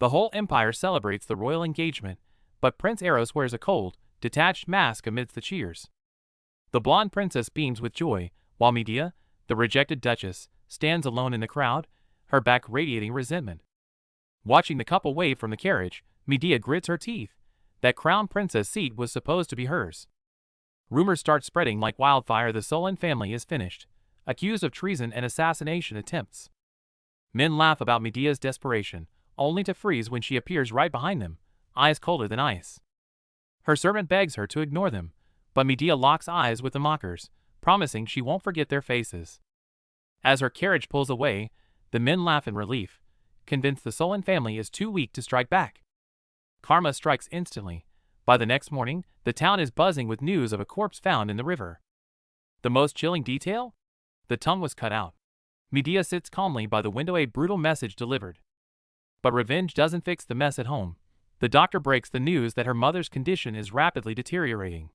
The whole empire celebrates the royal engagement, but Prince Eros wears a cold, detached mask amidst the cheers. The blonde princess beams with joy, while Medea, the rejected duchess, stands alone in the crowd, her back radiating resentment. Watching the couple wave from the carriage, Medea grits her teeth. That crown princess seat was supposed to be hers. Rumors start spreading like wildfire. The Solon family is finished, accused of treason and assassination attempts. Men laugh about Medea's desperation, only to freeze when she appears right behind them, eyes colder than ice. Her servant begs her to ignore them, but Medea locks eyes with the mockers, promising she won't forget their faces. As her carriage pulls away, the men laugh in relief, convinced the Solon family is too weak to strike back. Karma strikes instantly. By the next morning, the town is buzzing with news of a corpse found in the river. The most chilling detail? The tongue was cut out. Medea sits calmly by the window, a brutal message delivered. But revenge doesn't fix the mess at home. The doctor breaks the news that her mother's condition is rapidly deteriorating.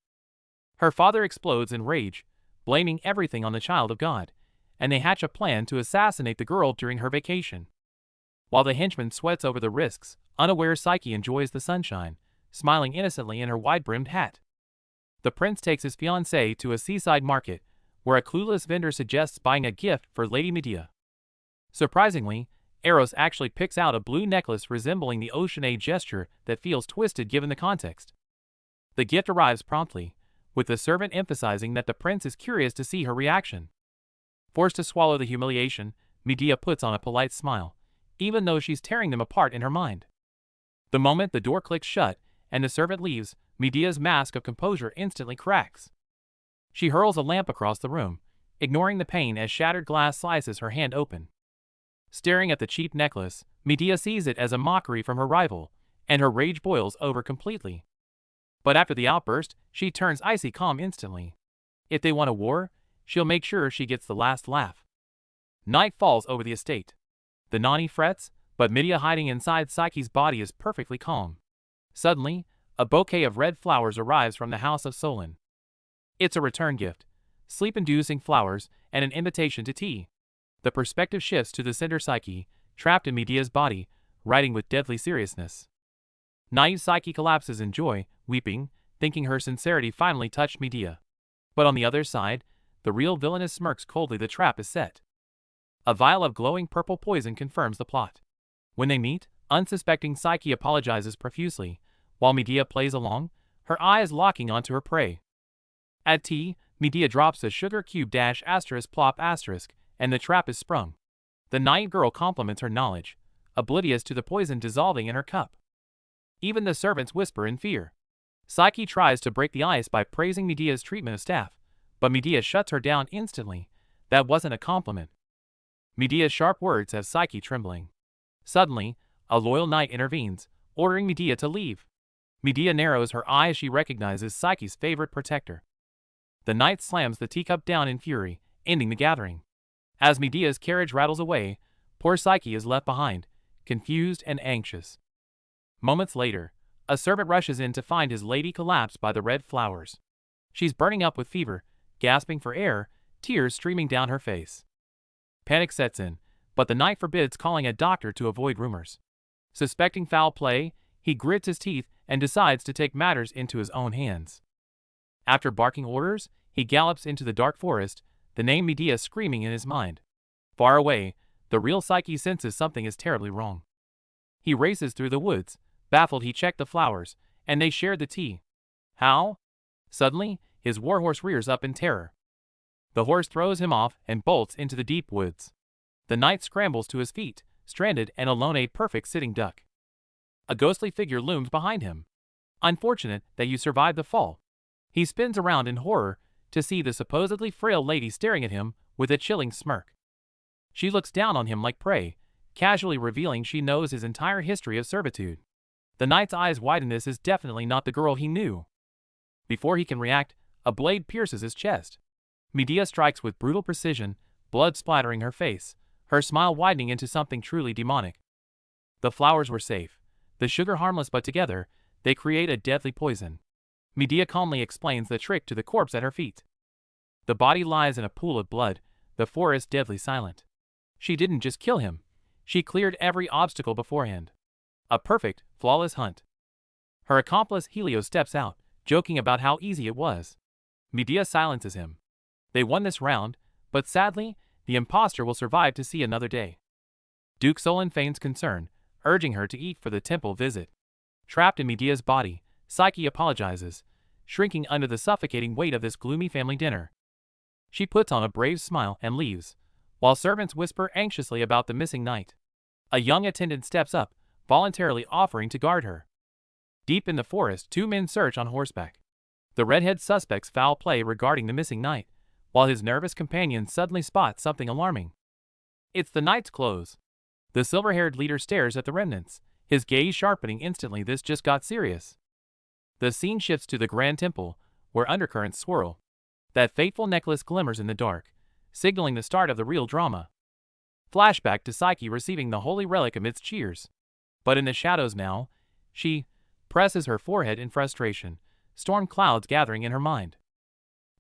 Her father explodes in rage, blaming everything on the child of God, and they hatch a plan to assassinate the girl during her vacation. While the henchman sweats over the risks, unaware Psyche enjoys the sunshine, smiling innocently in her wide-brimmed hat. The prince takes his fiancée to a seaside market, where a clueless vendor suggests buying a gift for Lady Medea. Surprisingly, Eros actually picks out a blue necklace resembling the ocean, a gesture that feels twisted given the context. The gift arrives promptly, with the servant emphasizing that the prince is curious to see her reaction. Forced to swallow the humiliation, Medea puts on a polite smile, even though she's tearing them apart in her mind. The moment the door clicks shut and the servant leaves, Medea's mask of composure instantly cracks. She hurls a lamp across the room, ignoring the pain as shattered glass slices her hand open. Staring at the cheap necklace, Medea sees it as a mockery from her rival, and her rage boils over completely. But after the outburst, she turns icy calm instantly. If they want a war, she'll make sure she gets the last laugh. Night falls over the estate. The Nani frets, but Medea, hiding inside Psyche's body, is perfectly calm. Suddenly, a bouquet of red flowers arrives from the house of Solon. It's a return gift, sleep-inducing flowers, and an invitation to tea. The perspective shifts to the center, Psyche, trapped in Medea's body, writing with deadly seriousness. Naive Psyche collapses in joy, weeping, thinking her sincerity finally touched Medea. But on the other side, the real villainess smirks coldly. The trap is set. A vial of glowing purple poison confirms the plot. When they meet, unsuspecting Psyche apologizes profusely, while Medea plays along, her eyes locking onto her prey. At tea, Medea drops a sugar cube *** plop ***, and the trap is sprung. The naive girl compliments her knowledge, oblivious to the poison dissolving in her cup. Even the servants whisper in fear. Psyche tries to break the ice by praising Medea's treatment of staff, but Medea shuts her down instantly. That wasn't a compliment. Medea's sharp words have Psyche trembling. Suddenly, a loyal knight intervenes, ordering Medea to leave. Medea narrows her eye as she recognizes Psyche's favorite protector. The knight slams the teacup down in fury, ending the gathering. As Medea's carriage rattles away, poor Psyche is left behind, confused and anxious. Moments later, a servant rushes in to find his lady collapsed by the red flowers. She's burning up with fever, gasping for air, tears streaming down her face. Panic sets in, but the knight forbids calling a doctor to avoid rumors. Suspecting foul play, he grits his teeth and decides to take matters into his own hands. After barking orders, he gallops into the dark forest, the name Medea screaming in his mind. Far away, the real Psyche senses something is terribly wrong. He races through the woods. Baffled, he checked the flowers, and they shared the tea. How? Suddenly, his warhorse rears up in terror. The horse throws him off and bolts into the deep woods. The knight scrambles to his feet, stranded and alone, a perfect sitting duck. A ghostly figure looms behind him. Unfortunate that you survived the fall. He spins around in horror to see the supposedly frail lady staring at him with a chilling smirk. She looks down on him like prey, casually revealing she knows his entire history of servitude. The knight's eyes widen. This is definitely not the girl he knew. Before he can react, a blade pierces his chest. Medea strikes with brutal precision, blood splattering her face, her smile widening into something truly demonic. The flowers were safe, the sugar harmless, but together, they create a deadly poison. Medea calmly explains the trick to the corpse at her feet. The body lies in a pool of blood, the forest deadly silent. She didn't just kill him, she cleared every obstacle beforehand. A perfect, flawless hunt. Her accomplice Helio steps out, joking about how easy it was. Medea silences him. They won this round, but sadly, the imposter will survive to see another day. Duke Solon feigns concern, urging her to eat for the temple visit. Trapped in Medea's body, Psyche apologizes, shrinking under the suffocating weight of this gloomy family dinner. She puts on a brave smile and leaves, while servants whisper anxiously about the missing knight. A young attendant steps up, voluntarily offering to guard her. Deep in the forest, two men search on horseback. The redhead suspects foul play regarding the missing knight, while his nervous companion suddenly spots something alarming. It's the knight's clothes. The silver-haired leader stares at the remnants, his gaze sharpening instantly. This just got serious. The scene shifts to the Grand Temple, where undercurrents swirl. That fateful necklace glimmers in the dark, signaling the start of the real drama. Flashback to Psyche receiving the holy relic amidst cheers. But in the shadows now, she presses her forehead in frustration, storm clouds gathering in her mind.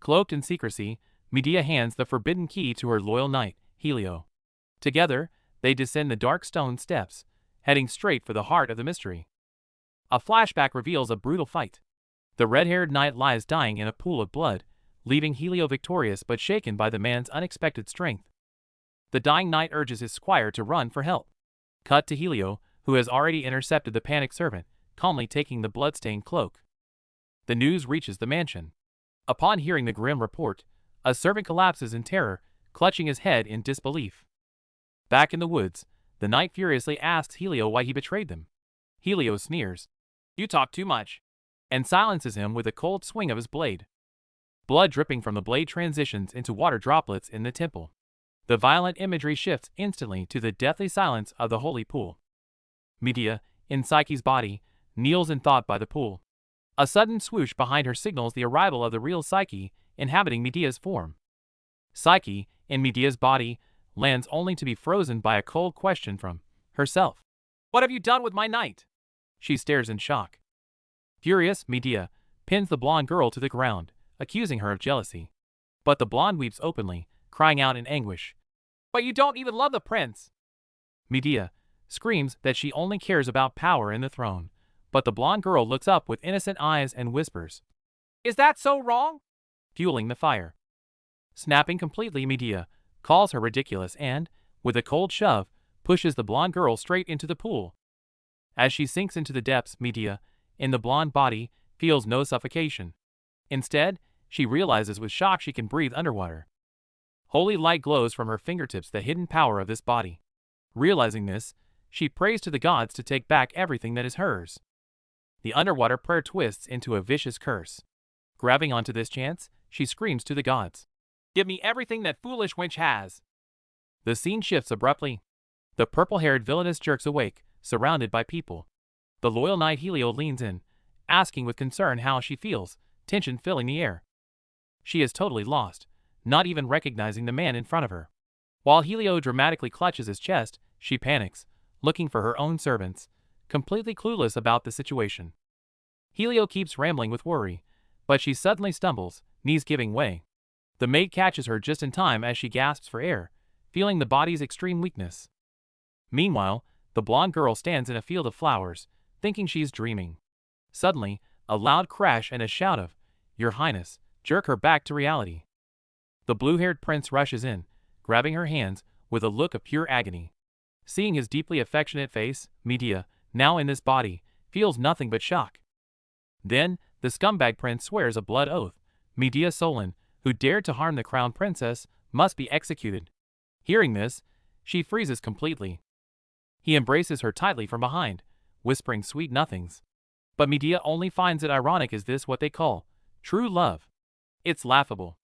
Cloaked in secrecy, Medea hands the forbidden key to her loyal knight, Helio. Together, they descend the dark stone steps, heading straight for the heart of the mystery. A flashback reveals a brutal fight. The red-haired knight lies dying in a pool of blood, leaving Helio victorious but shaken by the man's unexpected strength. The dying knight urges his squire to run for help. Cut to Helio, who has already intercepted the panicked servant, calmly taking the bloodstained cloak. The news reaches the mansion. Upon hearing the grim report, a servant collapses in terror, clutching his head in disbelief. Back in the woods, the knight furiously asks Helio why he betrayed them. Helio sneers, "You talk too much," and silences him with a cold swing of his blade. Blood dripping from the blade transitions into water droplets in the temple. The violent imagery shifts instantly to the deathly silence of the holy pool. Medea, in Psyche's body, kneels in thought by the pool. A sudden swoosh behind her signals the arrival of the real Psyche, inhabiting Medea's form. Psyche, in Medea's body, lands only to be frozen by a cold question from herself. "What have you done with my knight?" She stares in shock. Furious, Medea pins the blonde girl to the ground, accusing her of jealousy. But the blonde weeps openly, crying out in anguish, "But you don't even love the prince!" Medea screams that she only cares about power and the throne, but the blonde girl looks up with innocent eyes and whispers, "Is that so wrong?" Fueling the fire. Snapping completely, Medea calls her ridiculous and, with a cold shove, pushes the blonde girl straight into the pool. As she sinks into the depths, Medea, in the blonde body, feels no suffocation. Instead, she realizes with shock she can breathe underwater. Holy light glows from her fingertips, the hidden power of this body. Realizing this, she prays to the gods to take back everything that is hers. The underwater prayer twists into a vicious curse. Grabbing onto this chance, she screams to the gods, "Give me everything that foolish wench has!" The scene shifts abruptly. The purple-haired villainess jerks awake, surrounded by people. The loyal knight Helio leans in, asking with concern how she feels, tension filling the air. She is totally lost, not even recognizing the man in front of her. While Helio dramatically clutches his chest, she panics, looking for her own servants, completely clueless about the situation. Helio keeps rambling with worry, but she suddenly stumbles, knees giving way. The maid catches her just in time as she gasps for air, feeling the body's extreme weakness. Meanwhile, the blonde girl stands in a field of flowers, thinking she's dreaming. Suddenly, a loud crash and a shout of, "Your Highness," jerk her back to reality. The blue-haired prince rushes in, grabbing her hands with a look of pure agony. Seeing his deeply affectionate face, Medea, now in this body, feels nothing but shock. Then, the scumbag prince swears a blood oath. Medea Solon, who dared to harm the crown princess, must be executed. Hearing this, she freezes completely. He embraces her tightly from behind, whispering sweet nothings. But Medea only finds it ironic. Is this what they call true love? It's laughable.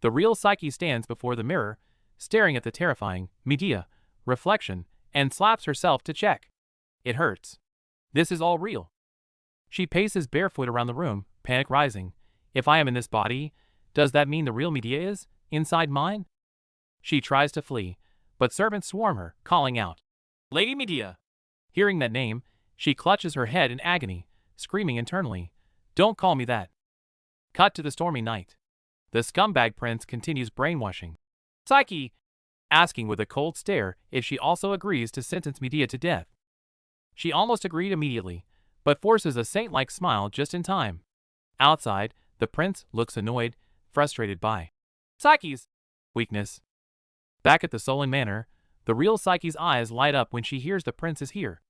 The real Psyche stands before the mirror, staring at the terrifying Medea reflection, and slaps herself to check. It hurts. This is all real. She paces barefoot around the room, panic rising. If I am in this body, does that mean the real Medea is inside mine? She tries to flee, but servants swarm her, calling out, "Lady Medea!" Hearing that name, she clutches her head in agony, screaming internally, "Don't call me that." Cut to the stormy night. The scumbag prince continues brainwashing Psyche, asking with a cold stare if she also agrees to sentence Medea to death. She almost agreed immediately, but forces a saint-like smile just in time. Outside, the prince looks annoyed, frustrated by Psyche's weakness. Back at the Solon Manor, the real Psyche's eyes light up when she hears the prince is here.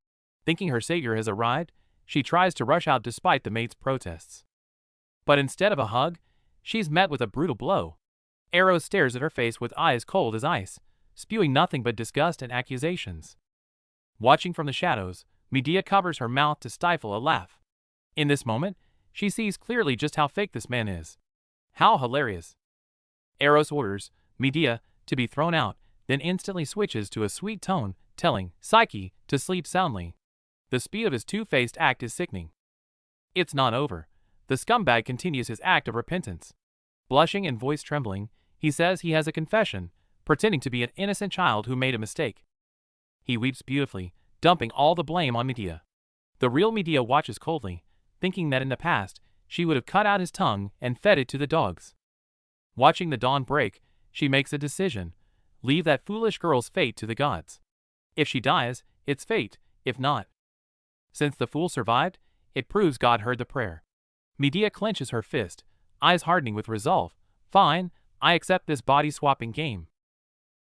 Thinking her savior has arrived, she tries to rush out despite the maid's protests. But instead of a hug, she's met with a brutal blow. Eros stares at her face with eyes cold as ice, spewing nothing but disgust and accusations. Watching from the shadows, Medea covers her mouth to stifle a laugh. In this moment, she sees clearly just how fake this man is. How hilarious. Eros orders Medea to be thrown out, then instantly switches to a sweet tone, telling Psyche to sleep soundly. The speed of his two-faced act is sickening. It's not over. The scumbag continues his act of repentance. Blushing and voice trembling, he says he has a confession, pretending to be an innocent child who made a mistake. He weeps beautifully, dumping all the blame on Medea. The real Medea watches coldly, thinking that in the past, she would have cut out his tongue and fed it to the dogs. Watching the dawn break, she makes a decision. Leave that foolish girl's fate to the gods. If she dies, it's fate, if not. Since the fool survived, it proves God heard the prayer. Medea clenches her fist, eyes hardening with resolve. Fine, I accept this body-swapping game.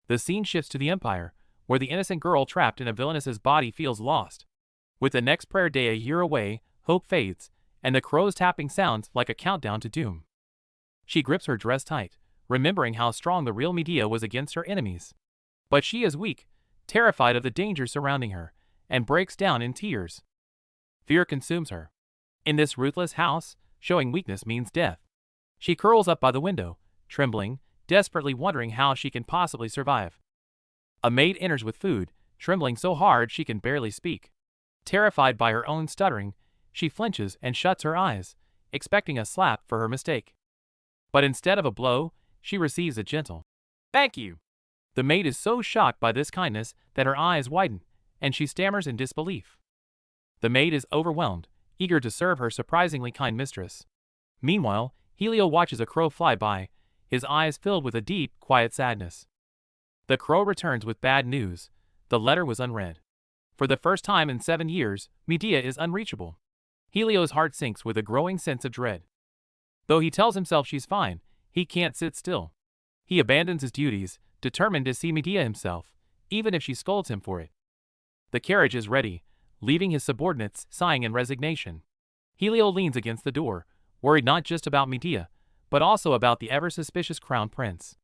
The scene shifts to the Empire, where the innocent girl trapped in a villainess's body feels lost. With the next prayer day a year away, hope fades, and the crows tapping sounds like a countdown to doom. She grips her dress tight, remembering how strong the real Medea was against her enemies. But she is weak, terrified of the danger surrounding her, and breaks down in tears. Fear consumes her. In this ruthless house, showing weakness means death. She curls up by the window, trembling, desperately wondering how she can possibly survive. A maid enters with food, trembling so hard she can barely speak. Terrified by her own stuttering, she flinches and shuts her eyes, expecting a slap for her mistake. But instead of a blow, she receives a gentle "Thank you." The maid is so shocked by this kindness that her eyes widen, and she stammers in disbelief. The maid is overwhelmed, eager to serve her surprisingly kind mistress. Meanwhile, Helio watches a crow fly by, his eyes filled with a deep, quiet sadness. The crow returns with bad news. The letter was unread. For the first time in 7 years, Medea is unreachable. Helio's heart sinks with a growing sense of dread. Though he tells himself she's fine, he can't sit still. He abandons his duties, determined to see Medea himself, even if she scolds him for it. The carriage is ready, leaving his subordinates sighing in resignation. Helio leans against the door, worried not just about Medea, but also about the ever-suspicious crown prince.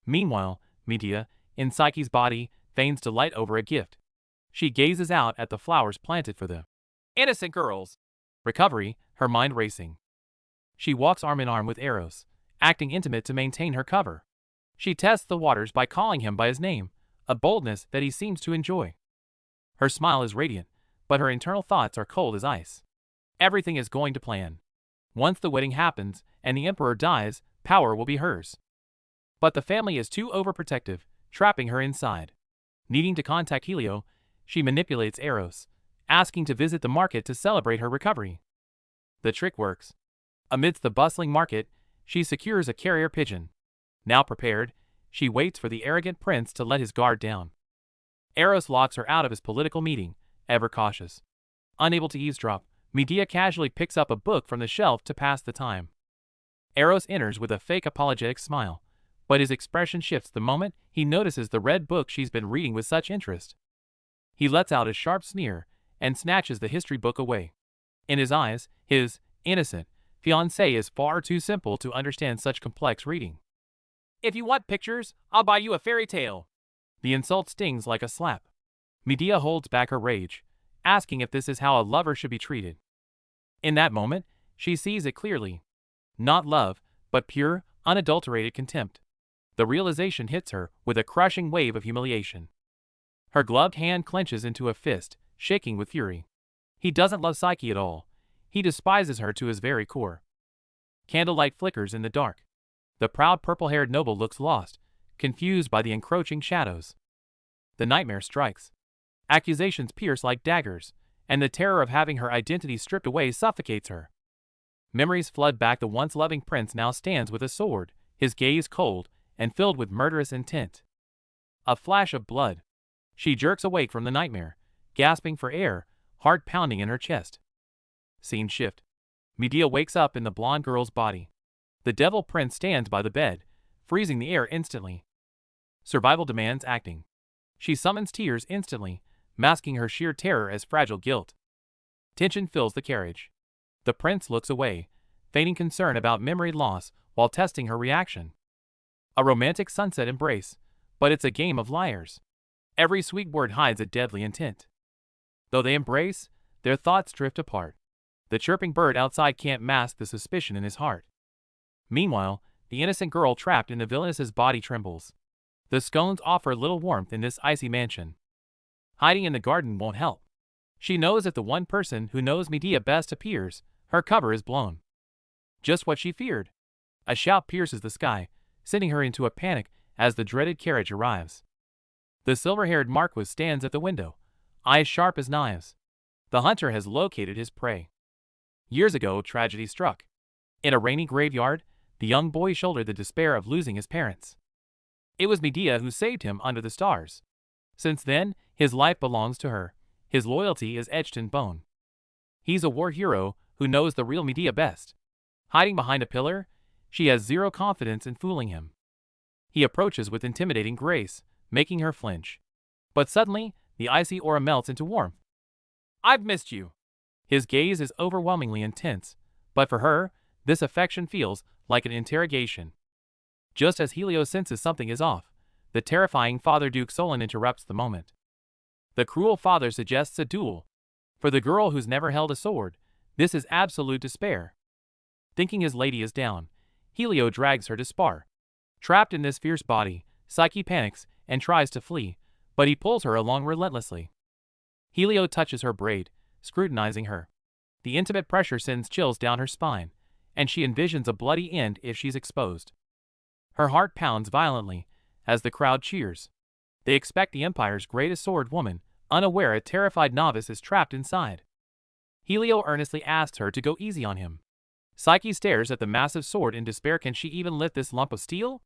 Meanwhile, Medea, in Psyche's body, feigns delight over a gift. She gazes out at the flowers planted for the innocent girls. Recovery, her mind racing. She walks arm in arm with Eros, acting intimate to maintain her cover. She tests the waters by calling him by his name, a boldness that he seems to enjoy. Her smile is radiant, but her internal thoughts are cold as ice. Everything is going to plan. Once the wedding happens and the emperor dies, power will be hers. But the family is too overprotective, trapping her inside. Needing to contact Helio, she manipulates Eros, asking to visit the market to celebrate her recovery. The trick works. Amidst the bustling market, she secures a carrier pigeon. Now prepared, she waits for the arrogant prince to let his guard down. Eros locks her out of his political meeting, ever cautious. Unable to eavesdrop, Medea casually picks up a book from the shelf to pass the time. Eros enters with a fake apologetic smile, but his expression shifts the moment he notices the red book she's been reading with such interest. He lets out a sharp sneer and snatches the history book away. In his eyes, his innocent fiancée is far too simple to understand such complex reading. "If you want pictures, I'll buy you a fairy tale." The insult stings like a slap. Medea holds back her rage, asking if this is how a lover should be treated. In that moment, she sees it clearly. Not love, but pure, unadulterated contempt. The realization hits her with a crushing wave of humiliation. Her gloved hand clenches into a fist, shaking with fury. He doesn't love Psyche at all. He despises her to his very core. Candlelight flickers in the dark. The proud purple-haired noble looks lost, confused by the encroaching shadows. The nightmare strikes. Accusations pierce like daggers, and the terror of having her identity stripped away suffocates her. Memories flood back. The once loving prince now stands with a sword, his gaze cold and filled with murderous intent. A flash of blood. She jerks awake from the nightmare, gasping for air, heart pounding in her chest. Scene shift. Medea wakes up in the blonde girl's body. The devil prince stands by the bed, freezing the air instantly. Survival demands acting. She summons tears instantly, masking her sheer terror as fragile guilt. Tension fills the carriage. The prince looks away, feigning concern about memory loss while testing her reaction. A romantic sunset embrace, but it's a game of liars. Every sweet word hides a deadly intent. Though they embrace, their thoughts drift apart. The chirping bird outside can't mask the suspicion in his heart. Meanwhile, the innocent girl trapped in the villainess's body trembles. The scones offer little warmth in this icy mansion. Hiding in the garden won't help. She knows if the one person who knows Medea best appears, her cover is blown. Just what she feared. A shout pierces the sky, sending her into a panic as the dreaded carriage arrives. The silver-haired marquis stands at the window, eyes sharp as knives. The hunter has located his prey. Years ago, tragedy struck. In a rainy graveyard, the young boy shouldered the despair of losing his parents. It was Medea who saved him under the stars. Since then, his life belongs to her. His loyalty is etched in bone. He's a war hero who knows the real Medea best. Hiding behind a pillar, she has zero confidence in fooling him. He approaches with intimidating grace, making her flinch. But suddenly, the icy aura melts into warmth. "I've missed you." His gaze is overwhelmingly intense, but for her, this affection feels like an interrogation. Just as Helio senses something is off, the terrifying Father Duke Solon interrupts the moment. The cruel father suggests a duel. For the girl who's never held a sword, this is absolute despair. Thinking his lady is down, Helio drags her to spar. Trapped in this fierce body, Psyche panics and tries to flee, but he pulls her along relentlessly. Helio touches her braid, scrutinizing her. The intimate pressure sends chills down her spine, and she envisions a bloody end if she's exposed. Her heart pounds violently as the crowd cheers. They expect the Empire's greatest sword woman, unaware a terrified novice is trapped inside. Helio earnestly asks her to go easy on him. Psyche stares at the massive sword in despair. Can she even lift this lump of steel?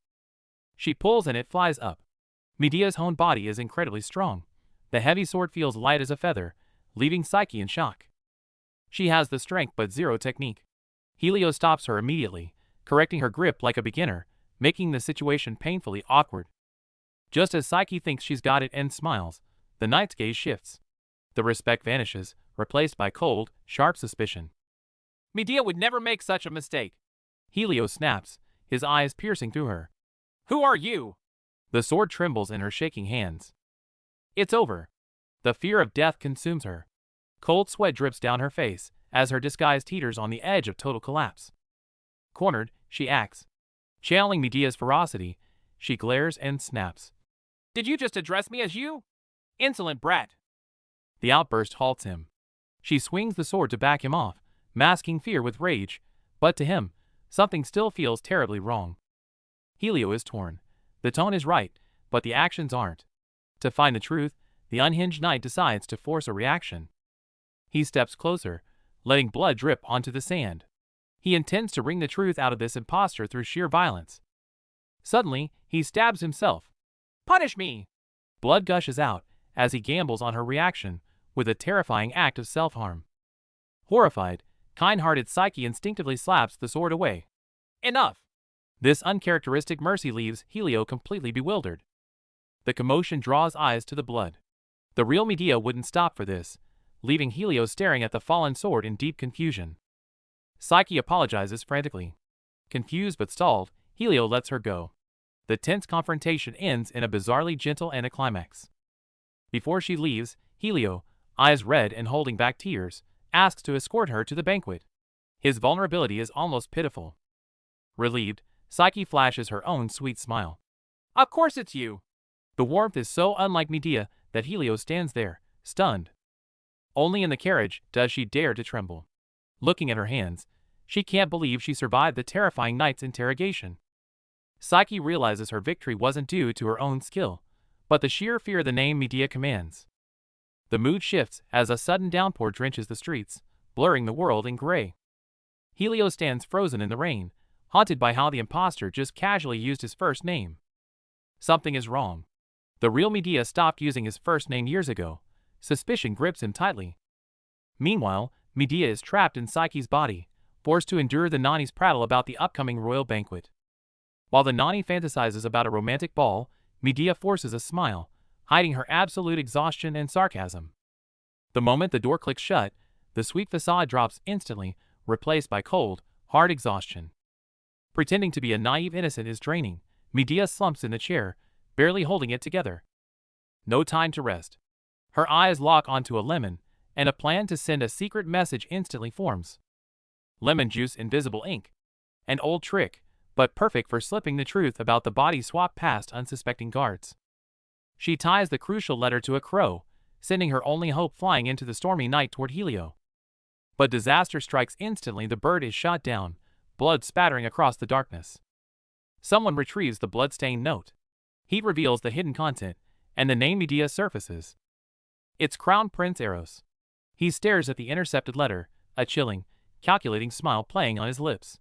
She pulls and it flies up. Medea's own body is incredibly strong. The heavy sword feels light as a feather, leaving Psyche in shock. She has the strength but zero technique. Helio stops her immediately, correcting her grip like a beginner, making the situation painfully awkward. Just as Psyche thinks she's got it and smiles, the knight's gaze shifts. The respect vanishes, replaced by cold, sharp suspicion. "Medea would never make such a mistake." Helio snaps, his eyes piercing through her. "Who are you?" The sword trembles in her shaking hands. It's over. The fear of death consumes her. Cold sweat drips down her face as her disguise teeters on the edge of total collapse. Cornered, she acts. Channeling Medea's ferocity, she glares and snaps. "Did you just address me as you? Insolent brat!" The outburst halts him. She swings the sword to back him off, masking fear with rage, but to him, something still feels terribly wrong. Helio is torn. The tone is right, but the actions aren't. To find the truth, the unhinged knight decides to force a reaction. He steps closer, letting blood drip onto the sand. He intends to wring the truth out of this impostor through sheer violence. Suddenly, he stabs himself. "Punish me!" Blood gushes out as he gambles on her reaction with a terrifying act of self-harm. Horrified, kind-hearted Psyche instinctively slaps the sword away. Enough! This uncharacteristic mercy leaves Helio completely bewildered. The commotion draws eyes to the blood. The real Medea wouldn't stop for this, leaving Helio staring at the fallen sword in deep confusion. Psyche apologizes frantically. Confused but stalled, Helio lets her go. The tense confrontation ends in a bizarrely gentle aniclimax. Before she leaves, Helio, eyes red and holding back tears, asks to escort her to the banquet. His vulnerability is almost pitiful. Relieved, Psyche flashes her own sweet smile. "Of course it's you!" The warmth is so unlike Medea that Helio stands there, stunned. Only in the carriage does she dare to tremble. Looking at her hands, she can't believe she survived the terrifying knight's interrogation. Psyche realizes her victory wasn't due to her own skill, but the sheer fear the name Medea commands. The mood shifts as a sudden downpour drenches the streets, blurring the world in gray. Helio stands frozen in the rain, haunted by how the imposter just casually used his first name. Something is wrong. The real Medea stopped using his first name years ago. Suspicion grips him tightly. Meanwhile, Medea is trapped in Psyche's body, forced to endure the Nani's prattle about the upcoming royal banquet. While the Nani fantasizes about a romantic ball, Medea forces a smile, hiding her absolute exhaustion and sarcasm. The moment the door clicks shut, the sweet facade drops instantly, replaced by cold, hard exhaustion. Pretending to be a naive innocent is draining. Medea slumps in the chair, barely holding it together. No time to rest. Her eyes lock onto a lemon, and a plan to send a secret message instantly forms. Lemon juice, invisible ink. An old trick, but perfect for slipping the truth about the body swap past unsuspecting guards. She ties the crucial letter to a crow, sending her only hope flying into the stormy night toward Yahello. But disaster strikes instantly. The bird is shot down, blood spattering across the darkness. Someone retrieves the blood-stained note. Heat reveals the hidden content, and the name Medea surfaces. It's Crown Prince Eros. He stares at the intercepted letter, a chilling, calculating smile playing on his lips.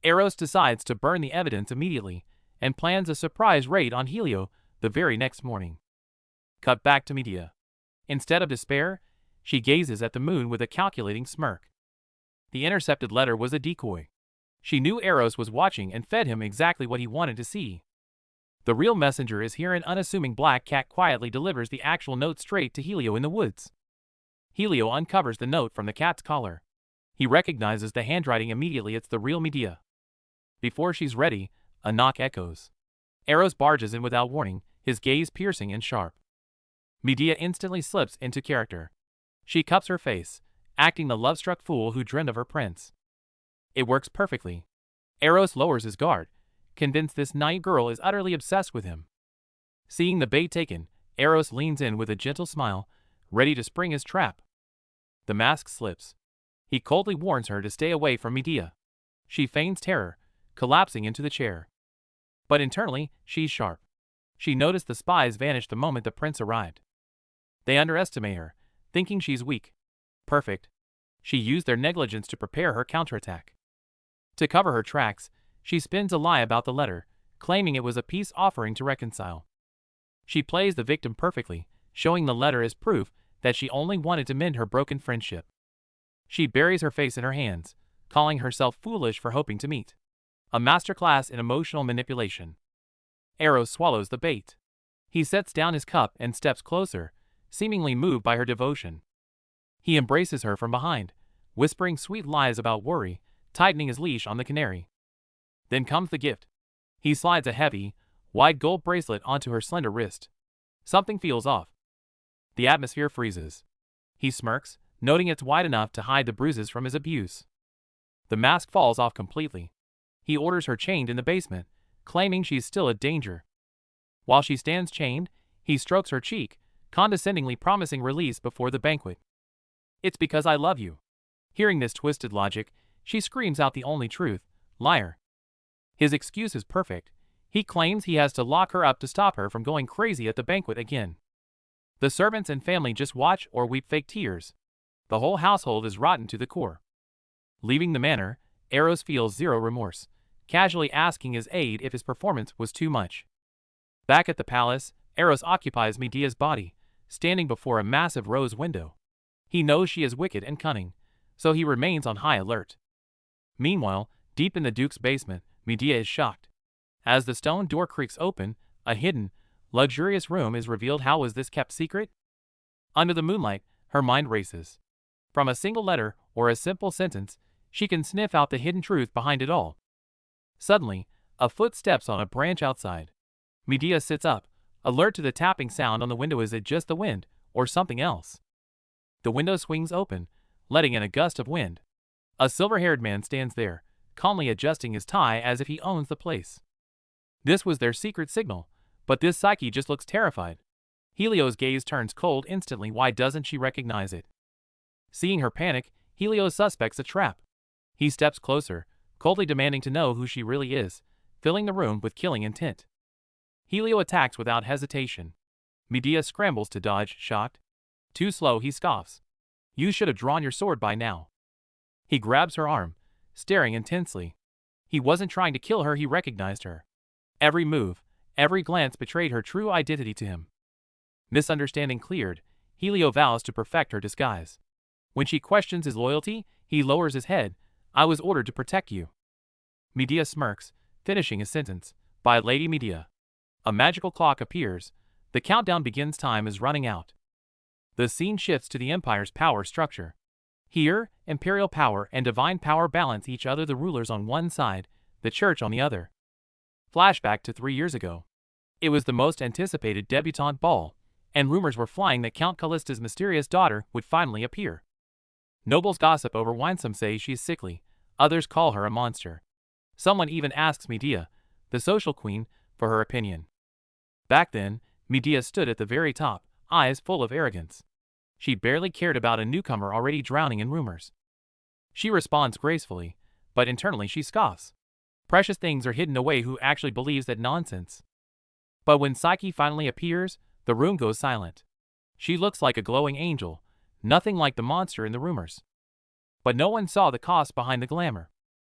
Eros decides to burn the evidence immediately, and plans a surprise raid on Yahello the very next morning. Cut back to Medea. Instead of despair, she gazes at the moon with a calculating smirk. The intercepted letter was a decoy. She knew Eros was watching and fed him exactly what he wanted to see. The real messenger is here. An unassuming black cat quietly delivers the actual note straight to Yahello in the woods. Yahello uncovers the note from the cat's collar. He recognizes the handwriting immediately. It's the real Medea. Before she's ready, a knock echoes. Eros barges in without warning, his gaze piercing and sharp. Medea instantly slips into character. She cups her face, acting the love-struck fool who dreamed of her prince. It works perfectly. Eros lowers his guard, convinced this naive girl is utterly obsessed with him. Seeing the bait taken, Eros leans in with a gentle smile, ready to spring his trap. The mask slips. He coldly warns her to stay away from Medea. She feigns terror, collapsing into the chair. But internally, she's sharp. She noticed the spies vanish the moment the prince arrived. They underestimate her, thinking she's weak. Perfect. She used their negligence to prepare her counterattack. To cover her tracks, she spins a lie about the letter, claiming it was a peace offering to reconcile. She plays the victim perfectly, showing the letter as proof that she only wanted to mend her broken friendship. She buries her face in her hands, calling herself foolish for hoping to meet. A masterclass in emotional manipulation. Eros swallows the bait. He sets down his cup and steps closer, seemingly moved by her devotion. He embraces her from behind, whispering sweet lies about worry, tightening his leash on the canary. Then comes the gift. He slides a heavy, wide gold bracelet onto her slender wrist. Something feels off. The atmosphere freezes. He smirks, noting it's wide enough to hide the bruises from his abuse. The mask falls off completely. He orders her chained in the basement, claiming she's still a danger. While she stands chained, he strokes her cheek, condescendingly promising release before the banquet. It's because I love you. Hearing this twisted logic, she screams out the only truth, liar. His excuse is perfect. He claims he has to lock her up to stop her from going crazy at the banquet again. The servants and family just watch or weep fake tears. The whole household is rotten to the core. Leaving the manor, Eros feels zero remorse, casually asking his aide if his performance was too much. Back at the palace, Eros occupies Medea's body, standing before a massive rose window. He knows she is wicked and cunning, so he remains on high alert. Meanwhile, deep in the Duke's basement, Medea is shocked. As the stone door creaks open, a hidden, luxurious room is revealed. How was this kept secret? Under the moonlight, her mind races. From a single letter or a simple sentence, she can sniff out the hidden truth behind it all. Suddenly, a foot steps on a branch outside. Medea sits up, alert to the tapping sound on the window. Is it just the wind, or something else? The window swings open, letting in a gust of wind. A silver-haired man stands there, calmly adjusting his tie as if he owns the place. This was their secret signal, but this Psyche just looks terrified. Helios' gaze turns cold instantly. Why doesn't she recognize it? Seeing her panic, Helios suspects a trap. He steps closer, coldly demanding to know who she really is, filling the room with killing intent. Helio attacks without hesitation. Medea scrambles to dodge, shocked. Too slow, he scoffs. You should have drawn your sword by now. He grabs her arm, staring intensely. He wasn't trying to kill her, he recognized her. Every move, every glance betrayed her true identity to him. Misunderstanding cleared, Helio vows to perfect her disguise. When she questions his loyalty, he lowers his head. I was ordered to protect you. Medea smirks, finishing his sentence. By Lady Medea. A magical clock appears. The countdown begins. Time is running out. The scene shifts to the Empire's power structure. Here, imperial power and divine power balance each other, the rulers on one side, the church on the other. Flashback to 3 years ago. It was the most anticipated debutante ball, and rumors were flying that Count Callista's mysterious daughter would finally appear. Nobles gossip over wine. Some say she's sickly, others call her a monster. Someone even asks Medea, the social queen, for her opinion. Back then, Medea stood at the very top, eyes full of arrogance. She barely cared about a newcomer already drowning in rumors. She responds gracefully, but internally she scoffs. Precious things are hidden away. Who actually believes that nonsense? But when Psyche finally appears, the room goes silent. She looks like a glowing angel, nothing like the monster in the rumors. But no one saw the cost behind the glamour.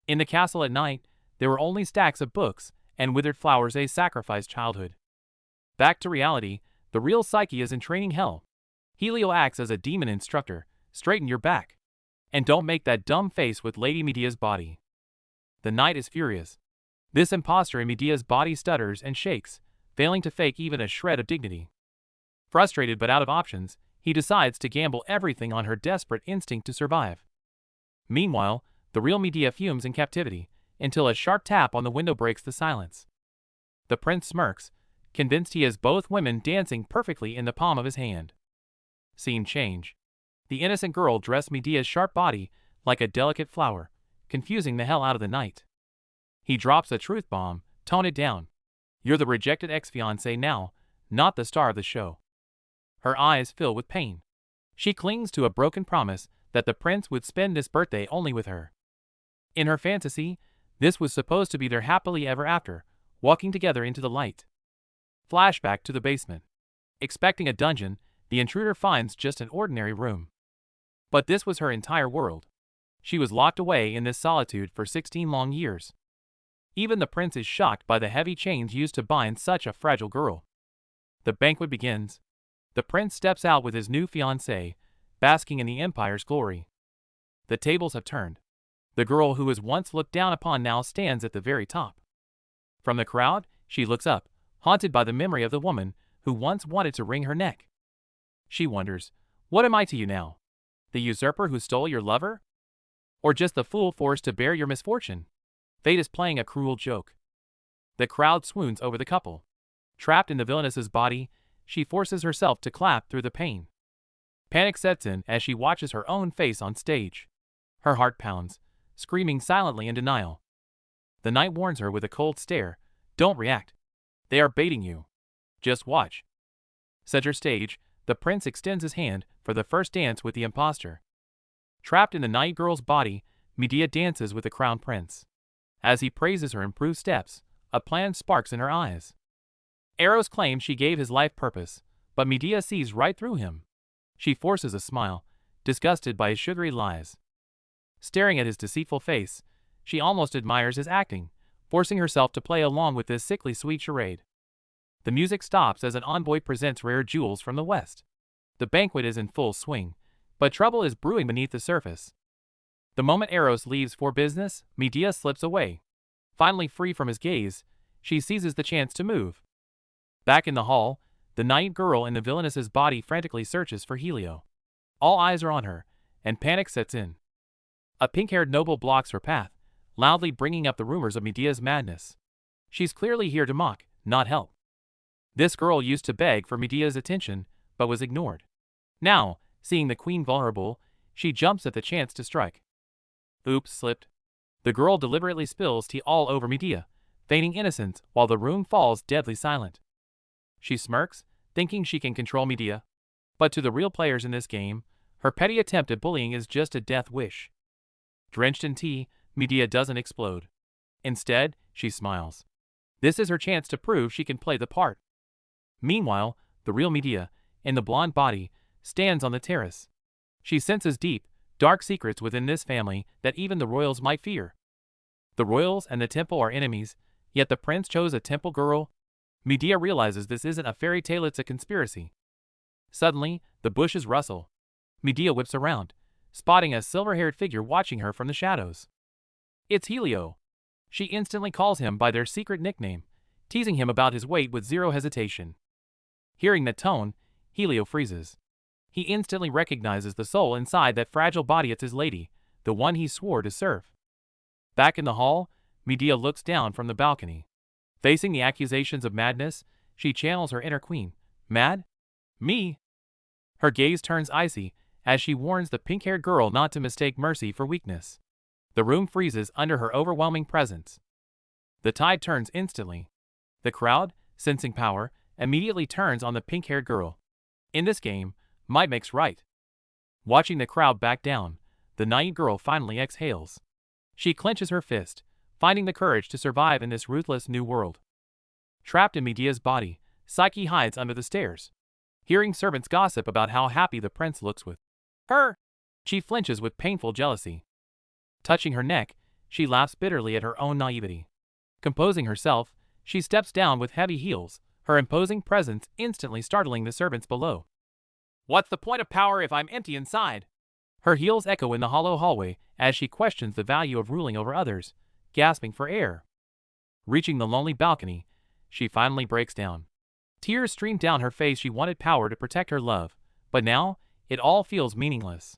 In the castle at night, there were only stacks of books and withered flowers. A sacrificed childhood. Back to reality, the real Psyche is in training hell. Yahello acts as a demon instructor. Straighten your back. And don't make that dumb face with Lady Medea's body. The knight is furious. This imposter in Medea's body stutters and shakes, failing to fake even a shred of dignity. Frustrated but out of options, he decides to gamble everything on her desperate instinct to survive. Meanwhile, the real Medea fumes in captivity, until a sharp tap on the window breaks the silence. The prince smirks, convinced he has both women dancing perfectly in the palm of his hand. Scene change. The innocent girl dressed Medea's sharp body like a delicate flower, confusing the hell out of the knight. He drops a truth bomb. Tone it down. You're the rejected ex-fiancé now, not the star of the show. Her eyes fill with pain. She clings to a broken promise that the prince would spend this birthday only with her. In her fantasy, this was supposed to be their happily ever after, walking together into the light. Flashback to the basement. Expecting a dungeon, the intruder finds just an ordinary room. But this was her entire world. She was locked away in this solitude for 16 long years. Even the prince is shocked by the heavy chains used to bind such a fragile girl. The banquet begins. The prince steps out with his new fiancée, basking in the empire's glory. The tables have turned. The girl who was once looked down upon now stands at the very top. From the crowd, she looks up, haunted by the memory of the woman who once wanted to wring her neck. She wonders, what am I to you now? The usurper who stole your lover? Or just the fool forced to bear your misfortune? Fate is playing a cruel joke. The crowd swoons over the couple. Trapped in the villainess's body, she forces herself to clap through the pain. Panic sets in as she watches her own face on stage. Her heart pounds, screaming silently in denial. The knight warns her with a cold stare. Don't react. They are baiting you. Just watch. Center stage, the prince extends his hand for the first dance with the impostor. Trapped in the night girl's body, Medea dances with the crown prince. As he praises her improved steps, a plan sparks in her eyes. Eros claims she gave his life purpose, but Medea sees right through him. She forces a smile, disgusted by his sugary lies. Staring at his deceitful face, she almost admires his acting, forcing herself to play along with this sickly sweet charade. The music stops as an envoy presents rare jewels from the west. The banquet is in full swing, but trouble is brewing beneath the surface. The moment Eros leaves for business, Medea slips away. Finally free from his gaze, she seizes the chance to move. Back in the hall, the night girl in the villainess's body frantically searches for Yahello. All eyes are on her, and panic sets in. A pink-haired noble blocks her path, loudly bringing up the rumors of Medea's madness. She's clearly here to mock, not help. This girl used to beg for Medea's attention, but was ignored. Now, seeing the queen vulnerable, she jumps at the chance to strike. Oops, slipped. The girl deliberately spills tea all over Medea, feigning innocence while the room falls deadly silent. She smirks, thinking she can control Medea. But to the real players in this game, her petty attempt at bullying is just a death wish. Drenched in tea, Medea doesn't explode. Instead, she smiles. This is her chance to prove she can play the part. Meanwhile, the real Medea, in the blonde body, stands on the terrace. She senses deep, dark secrets within this family that even the royals might fear. The royals and the temple are enemies, yet the prince chose a temple girl. Medea realizes this isn't a fairy tale, it's a conspiracy. Suddenly, the bushes rustle. Medea whips around, spotting a silver-haired figure watching her from the shadows. It's Yahello. She instantly calls him by their secret nickname, teasing him about his weight with zero hesitation. Hearing that tone, Yahello freezes. He instantly recognizes the soul inside that fragile body as his lady, the one he swore to serve. Back in the hall, Medea looks down from the balcony. Facing the accusations of madness, she channels her inner queen. Mad? Me? Her gaze turns icy as she warns the pink-haired girl not to mistake mercy for weakness. The room freezes under her overwhelming presence. The tide turns instantly. The crowd, sensing power, immediately turns on the pink-haired girl. In this game, might makes right. Watching the crowd back down, the naive girl finally exhales. She clenches her fist, finding the courage to survive in this ruthless new world. Trapped in Medea's body, Psyche hides under the stairs. Hearing servants gossip about how happy the prince looks with her, she flinches with painful jealousy. Touching her neck, she laughs bitterly at her own naivety. Composing herself, she steps down with heavy heels, her imposing presence instantly startling the servants below. What's the point of power if I'm empty inside? Her heels echo in the hollow hallway as she questions the value of ruling over others, gasping for air. Reaching the lonely balcony, she finally breaks down. Tears stream down her face. She wanted power to protect her love, but now, it all feels meaningless.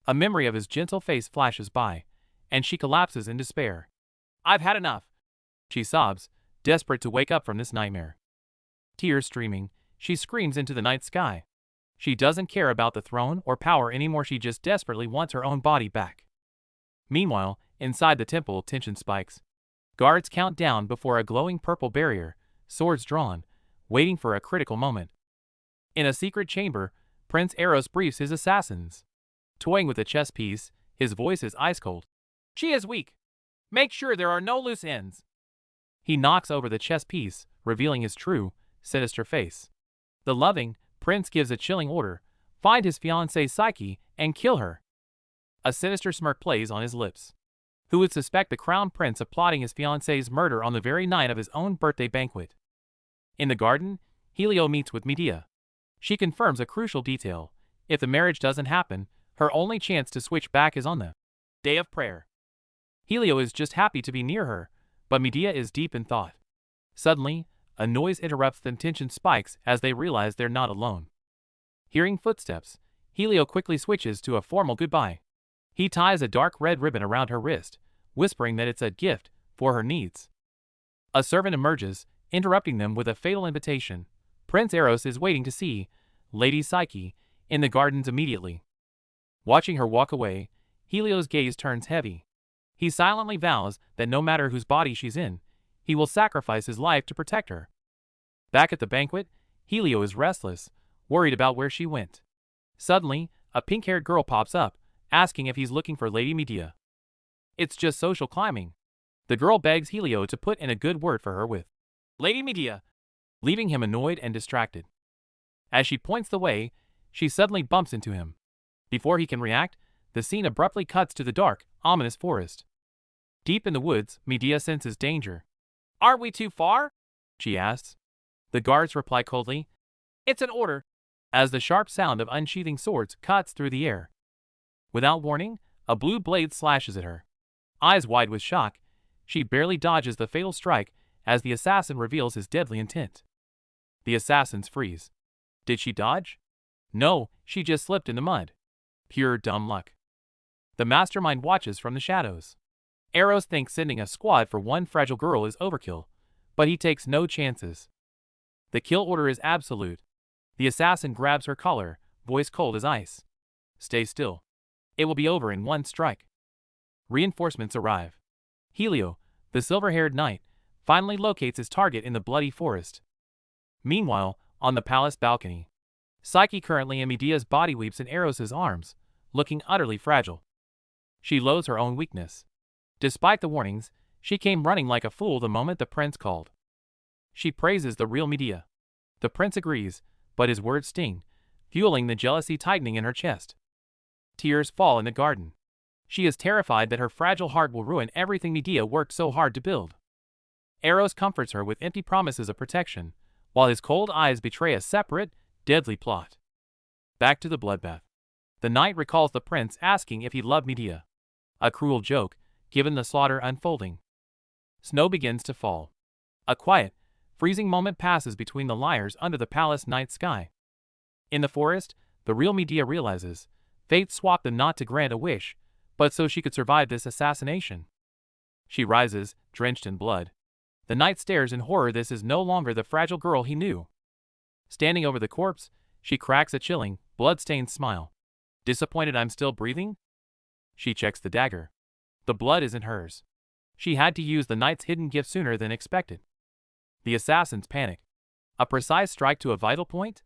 A memory of his gentle face flashes by, and she collapses in despair. I've had enough, she sobs, desperate to wake up from this nightmare. Tears streaming, she screams into the night sky. She doesn't care about the throne or power anymore. She just desperately wants her own body back. Meanwhile, inside the temple, tension spikes. Guards count down before a glowing purple barrier, swords drawn, waiting for a critical moment. In a secret chamber, Prince Eros briefs his assassins. Toying with a chess piece, his voice is ice cold. She is weak. Make sure there are no loose ends. He knocks over the chess piece, revealing his true, sinister face. The loving prince gives a chilling order: find his fiancée Psyche and kill her. A sinister smirk plays on his lips. Who would suspect the crown prince of plotting his fiancée's murder on the very night of his own birthday banquet? In the garden, Yahello meets with Medea. She confirms a crucial detail: if the marriage doesn't happen, her only chance to switch back is on the day of prayer. Yahello is just happy to be near her, but Medea is deep in thought. Suddenly, a noise interrupts them. Tension spikes as they realize they're not alone. Hearing footsteps, Yahello quickly switches to a formal goodbye. He ties a dark red ribbon around her wrist, whispering that it's a gift for her needs. A servant emerges, interrupting them with a fatal invitation. Prince Eros is waiting to see Lady Psyche in the gardens immediately. Watching her walk away, Yahello's gaze turns heavy. He silently vows that no matter whose body she's in, he will sacrifice his life to protect her. Back at the banquet, Yahello is restless, worried about where she went. Suddenly, a pink-haired girl pops up, asking if he's looking for Lady Medea. It's just social climbing. The girl begs Yahello to put in a good word for her with Lady Medea, leaving him annoyed and distracted. As she points the way, she suddenly bumps into him. Before he can react, the scene abruptly cuts to the dark, ominous forest. Deep in the woods, Medea senses danger. Aren't we too far? She asks. The guards reply coldly, it's an order, as the sharp sound of unsheathing swords cuts through the air. Without warning, a blue blade slashes at her. Eyes wide with shock, she barely dodges the fatal strike as the assassin reveals his deadly intent. The assassins freeze. Did she dodge? No, she just slipped in the mud. Pure dumb luck. The mastermind watches from the shadows. Eros thinks sending a squad for one fragile girl is overkill, but he takes no chances. The kill order is absolute. The assassin grabs her collar, voice cold as ice. Stay still. It will be over in one strike. Reinforcements arrive. Yahello, the silver-haired knight, finally locates his target in the bloody forest. Meanwhile, on the palace balcony, Psyche, currently in Medea's body, weeps in Eros's arms, looking utterly fragile. She loathes her own weakness. Despite the warnings, she came running like a fool the moment the prince called. She praises the real Medea. The prince agrees, but his words sting, fueling the jealousy tightening in her chest. Tears fall in the garden. She is terrified that her fragile heart will ruin everything Medea worked so hard to build. Eros comforts her with empty promises of protection, while his cold eyes betray a separate, deadly plot. Back to the bloodbath. The knight recalls the prince asking if he loved Medea. A cruel joke, given the slaughter unfolding. Snow begins to fall. A quiet, freezing moment passes between the liars under the palace night sky. In the forest, the real Medea realizes, fate swapped them not to grant a wish, but so she could survive this assassination. She rises, drenched in blood. The knight stares in horror. This is no longer the fragile girl he knew. Standing over the corpse, she cracks a chilling, blood-stained smile. Disappointed I'm still breathing? She checks the dagger. The blood isn't hers. She had to use the knight's hidden gift sooner than expected. The assassins panic. A precise strike to a vital point?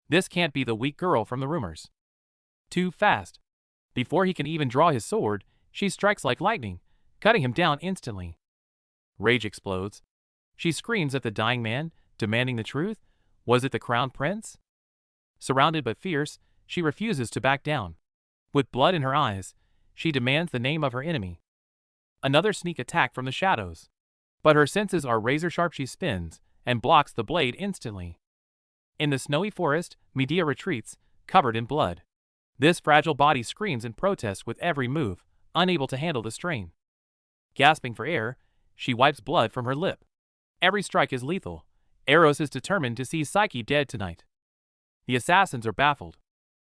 This can't be the weak girl from the rumors. Too fast. Before he can even draw his sword, she strikes like lightning, cutting him down instantly. Rage explodes. She screams at the dying man, demanding the truth. Was it the crown prince? Surrounded but fierce, she refuses to back down. With blood in her eyes, she demands the name of her enemy. Another sneak attack from the shadows. But her senses are razor-sharp. She spins and blocks the blade instantly. In the snowy forest, Medea retreats, covered in blood. This fragile body screams in protest with every move, unable to handle the strain. Gasping for air, she wipes blood from her lip. Every strike is lethal. Eros is determined to see Psyche dead tonight. The assassins are baffled.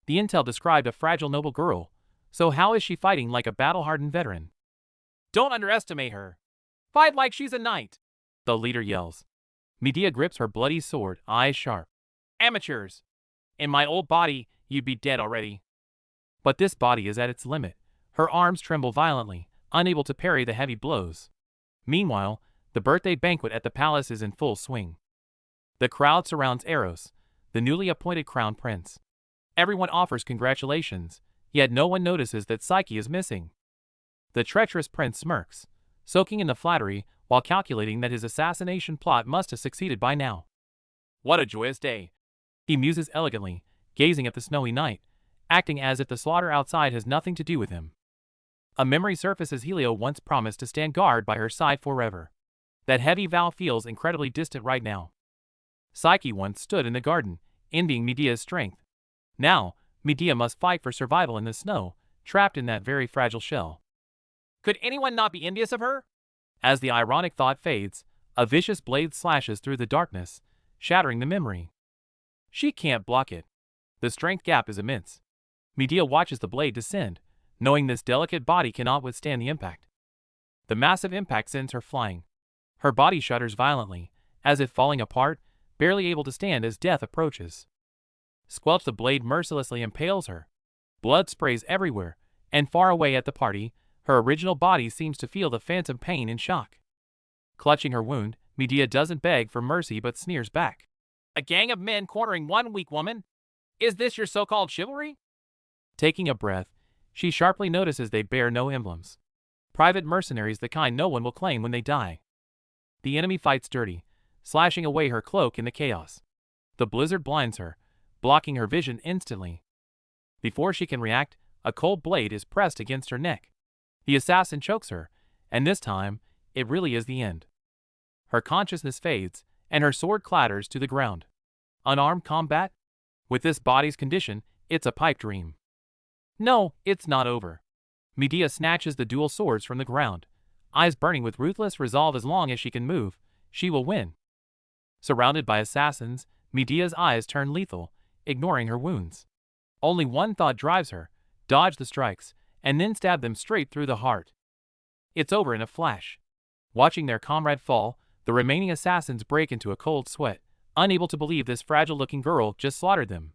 The intel described a fragile noble girl, so how is she fighting like a battle-hardened veteran? Don't underestimate her. Fight like she's a knight, the leader yells. Medea grips her bloody sword, eyes sharp. Amateurs! In my old body, you'd be dead already. But this body is at its limit. Her arms tremble violently, unable to parry the heavy blows. Meanwhile, the birthday banquet at the palace is in full swing. The crowd surrounds Eros, the newly appointed crown prince. Everyone offers congratulations, yet no one notices that Psyche is missing. The treacherous prince smirks, soaking in the flattery while calculating that his assassination plot must have succeeded by now. What a joyous day! He muses elegantly, gazing at the snowy night, acting as if the slaughter outside has nothing to do with him. A memory surfaces. Yahello once promised to stand guard by her side forever. That heavy vow feels incredibly distant right now. Psyche once stood in the garden, envying Medea's strength. Now, Medea must fight for survival in the snow, trapped in that very fragile shell. Could anyone not be envious of her? As the ironic thought fades, a vicious blade slashes through the darkness, shattering the memory. She can't block it. The strength gap is immense. Medea watches the blade descend, knowing this delicate body cannot withstand the impact. The massive impact sends her flying. Her body shudders violently, as if falling apart, barely able to stand as death approaches. Squelch, the blade mercilessly impales her. Blood sprays everywhere, and far away at the party, her original body seems to feel the phantom pain and shock. Clutching her wound, Medea doesn't beg for mercy but sneers back. A gang of men cornering one weak woman? Is this your so-called chivalry? Taking a breath, she sharply notices they bear no emblems. Private mercenaries, the kind no one will claim when they die. The enemy fights dirty, slashing away her cloak in the chaos. The blizzard blinds her, blocking her vision instantly. Before she can react, a cold blade is pressed against her neck. The assassin chokes her, and this time, it really is the end. Her consciousness fades, and her sword clatters to the ground. Unarmed combat? With this body's condition, it's a pipe dream. No, it's not over. Medea snatches the dual swords from the ground, eyes burning with ruthless resolve. As long as she can move, she will win. Surrounded by assassins, Medea's eyes turn lethal, ignoring her wounds. Only one thought drives her: dodge the strikes, and then stab them straight through the heart. It's over in a flash. Watching their comrade fall, the remaining assassins break into a cold sweat, unable to believe this fragile-looking girl just slaughtered them.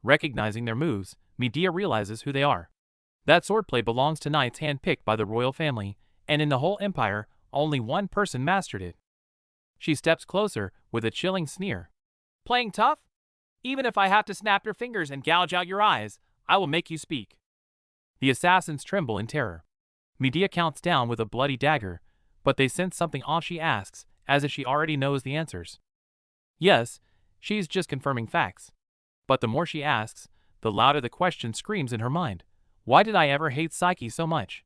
Recognizing their moves, Medea realizes who they are. That swordplay belongs to knights handpicked by the royal family, and in the whole empire, only one person mastered it. She steps closer with a chilling sneer. Playing tough? Even if I have to snap your fingers and gouge out your eyes, I will make you speak. The assassins tremble in terror. Medea counts down with a bloody dagger, but they sense something off. She asks, as if she already knows the answers. Yes, she's just confirming facts. But the more she asks, the louder the question screams in her mind. Why did I ever hate Psyche so much?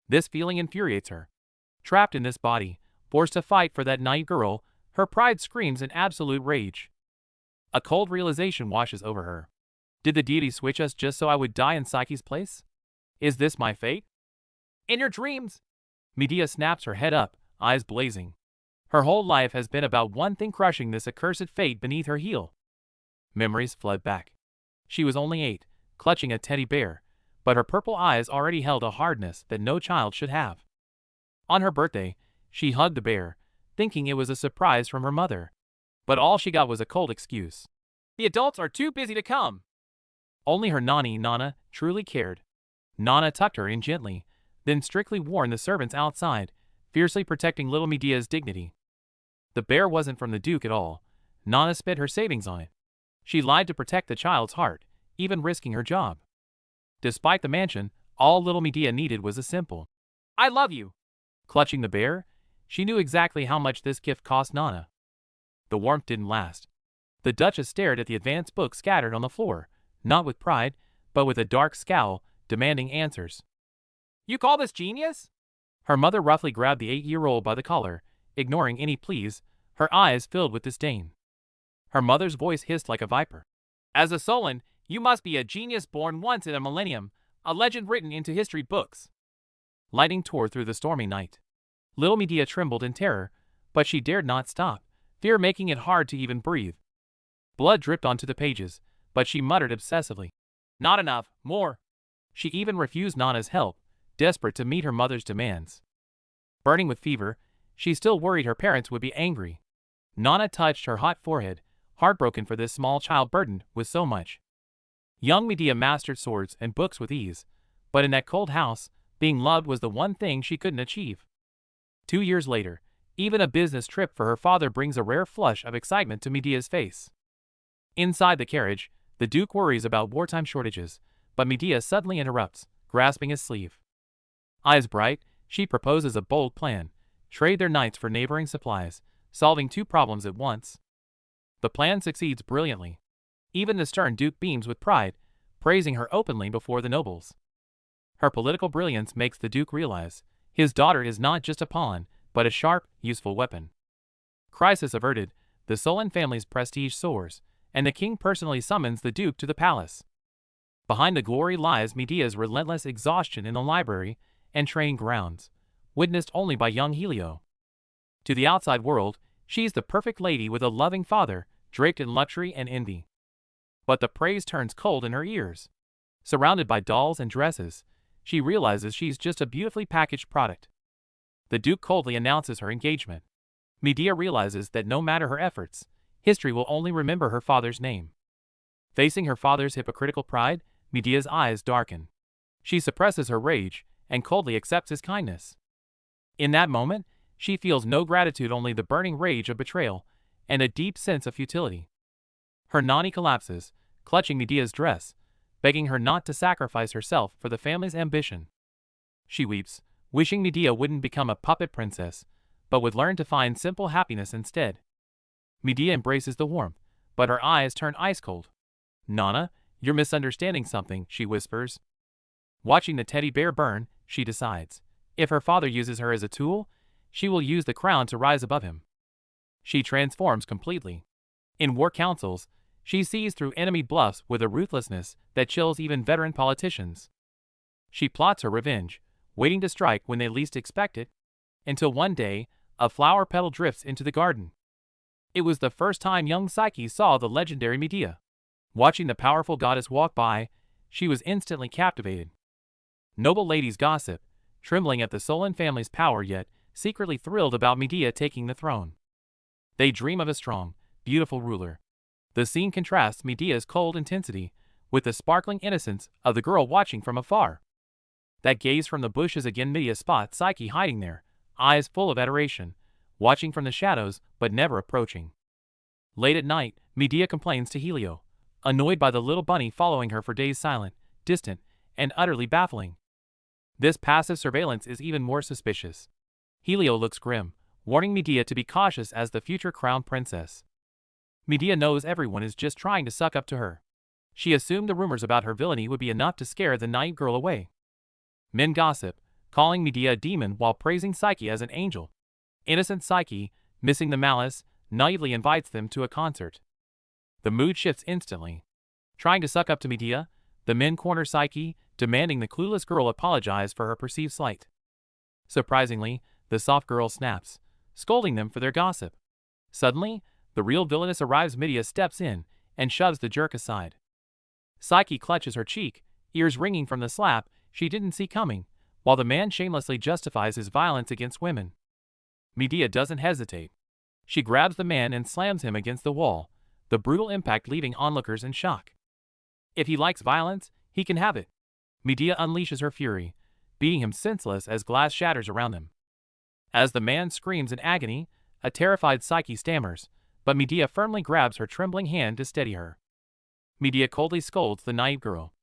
This feeling infuriates her. Trapped in this body, forced to fight for that naive girl, her pride screams in absolute rage. A cold realization washes over her. Did the deity switch us just so I would die in Psyche's place? Is this my fate? In your dreams! Medea snaps her head up, eyes blazing. Her whole life has been about one thing, crushing this accursed fate beneath her heel. Memories flood back. She was only 8, clutching a teddy bear, but her purple eyes already held a hardness that no child should have. On her birthday, she hugged the bear, thinking it was a surprise from her mother. But all she got was a cold excuse. The adults are too busy to come. Only her nanny, Nana, truly cared. Nana tucked her in gently, then strictly warned the servants outside, fiercely protecting little Medea's dignity. The bear wasn't from the Duke at all. Nana spent her savings on it. She lied to protect the child's heart, even risking her job. Despite the mansion, all little Medea needed was a simple, "I love you." Clutching the bear, she knew exactly how much this gift cost Nana. The warmth didn't last. The Duchess stared at the advanced books scattered on the floor, not with pride, but with a dark scowl, demanding answers. You call this genius? Her mother roughly grabbed the 8-year-old by the collar, ignoring any pleas, her eyes filled with disdain. Her mother's voice hissed like a viper. As a Solon, you must be a genius born once in a millennium, a legend written into history books. Lightning tore through the stormy night. Little Medea trembled in terror, but she dared not stop, fear making it hard to even breathe. Blood dripped onto the pages, but she muttered obsessively. Not enough, more. She even refused Nana's help, desperate to meet her mother's demands. Burning with fever, she still worried her parents would be angry. Nana touched her hot forehead, heartbroken for this small child burdened with so much. Young Medea mastered swords and books with ease, but in that cold house, being loved was the one thing she couldn't achieve. 2 years later, even a business trip for her father brings a rare flush of excitement to Medea's face. Inside the carriage, the Duke worries about wartime shortages, but Medea suddenly interrupts, grasping his sleeve. Eyes bright, she proposes a bold plan: trade their knights for neighboring supplies, solving 2 problems at once. The plan succeeds brilliantly. Even the stern Duke beams with pride, praising her openly before the nobles. Her political brilliance makes the Duke realize his daughter is not just a pawn, but a sharp, useful weapon. Crisis averted, the Solon family's prestige soars, and the king personally summons the Duke to the palace. Behind the glory lies Medea's relentless exhaustion in the library and training grounds, witnessed only by young Yahello. To the outside world, she's the perfect lady with a loving father, draped in luxury and envy. But the praise turns cold in her ears. Surrounded by dolls and dresses, she realizes she's just a beautifully packaged product. The Duke coldly announces her engagement. Medea realizes that no matter her efforts, history will only remember her father's name. Facing her father's hypocritical pride, Medea's eyes darken. She suppresses her rage and coldly accepts his kindness. In that moment, she feels no gratitude, only the burning rage of betrayal and a deep sense of futility. Her nanny collapses, clutching Medea's dress, begging her not to sacrifice herself for the family's ambition. She weeps, wishing Medea wouldn't become a puppet princess, but would learn to find simple happiness instead. Medea embraces the warmth, but her eyes turn ice cold. Nana, you're misunderstanding something, she whispers. Watching the teddy bear burn, she decides, if her father uses her as a tool, she will use the crown to rise above him. She transforms completely. In war councils, she sees through enemy bluffs with a ruthlessness that chills even veteran politicians. She plots her revenge, waiting to strike when they least expect it, until one day, a flower petal drifts into the garden. It was the first time young Psyche saw the legendary Medea. Watching the powerful goddess walk by, she was instantly captivated. Noble ladies gossip, trembling at the Solon family's power, yet secretly thrilled about Medea taking the throne. They dream of a strong, beautiful ruler. The scene contrasts Medea's cold intensity with the sparkling innocence of the girl watching from afar. That gaze from the bushes, again Medea spots Psyche hiding there, eyes full of adoration, watching from the shadows but never approaching. Late at night, Medea complains to Yahello, annoyed by the little bunny following her for days, silent, distant, and utterly baffling. This passive surveillance is even more suspicious. Yahello looks grim, warning Medea to be cautious as the future crown princess. Medea knows everyone is just trying to suck up to her. She assumed the rumors about her villainy would be enough to scare the naive girl away. Men gossip, calling Medea a demon while praising Psyche as an angel. Innocent Psyche, missing the malice, naively invites them to a concert. The mood shifts instantly. Trying to suck up to Medea, the men corner Psyche, demanding the clueless girl apologize for her perceived slight. Surprisingly, the soft girl snaps, scolding them for their gossip. Suddenly, the real villainess arrives. Medea steps in and shoves the jerk aside. Psyche clutches her cheek, ears ringing from the slap she didn't see coming, while the man shamelessly justifies his violence against women. Medea doesn't hesitate. She grabs the man and slams him against the wall, the brutal impact leaving onlookers in shock. If he likes violence, he can have it. Medea unleashes her fury, beating him senseless as glass shatters around him. As the man screams in agony, a terrified Psyche stammers, but Medea firmly grabs her trembling hand to steady her. Medea coldly scolds the naive girl.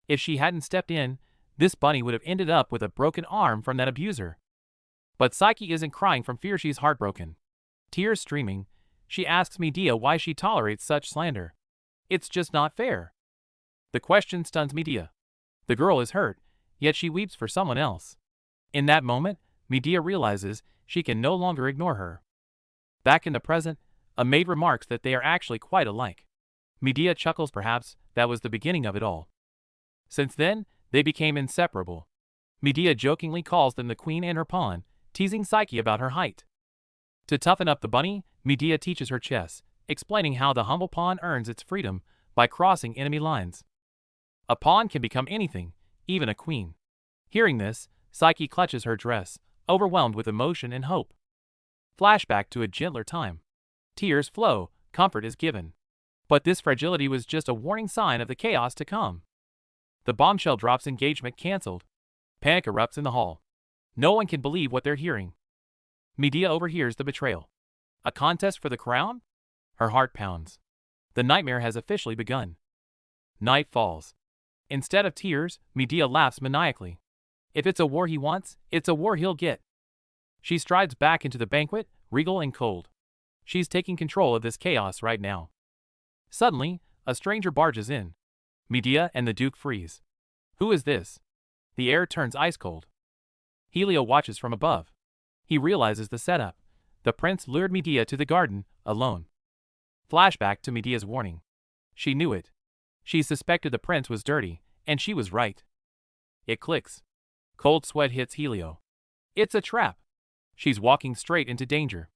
If she hadn't stepped in, this bunny would have ended up with a broken arm from that abuser. But Psyche isn't crying from fear, she's heartbroken. Tears streaming, she asks Medea why she tolerates such slander. It's just not fair. The question stuns Medea. The girl is hurt, yet she weeps for someone else. In that moment, Medea realizes she can no longer ignore her. Back in the present, a maid remarks that they are actually quite alike. Medea chuckles. Perhaps that was the beginning of it all. Since then, they became inseparable. Medea jokingly calls them the queen and her pawn, teasing Psyche about her height. To toughen up the bunny, Medea teaches her chess, explaining how the humble pawn earns its freedom by crossing enemy lines. A pawn can become anything, even a queen. Hearing this, Psyche clutches her dress, overwhelmed with emotion and hope. Flashback to a gentler time. Tears flow, comfort is given. But this fragility was just a warning sign of the chaos to come. The bombshell drops. Engagement cancelled. Panic erupts in the hall. No one can believe what they're hearing. Medea overhears the betrayal. A contest for the crown? Her heart pounds. The nightmare has officially begun. Night falls. Instead of tears, Medea laughs maniacally. If it's a war he wants, it's a war he'll get. She strides back into the banquet, regal and cold. She's taking control of this chaos right now. Suddenly, a stranger barges in. Medea and the Duke freeze. Who is this? The air turns ice cold. Yahello watches from above. He realizes the setup. The prince lured Medea to the garden, alone. Flashback to Medea's warning. She knew it. She suspected the prince was dirty, and she was right. It clicks. Cold sweat hits Yahello. It's a trap. She's walking straight into danger.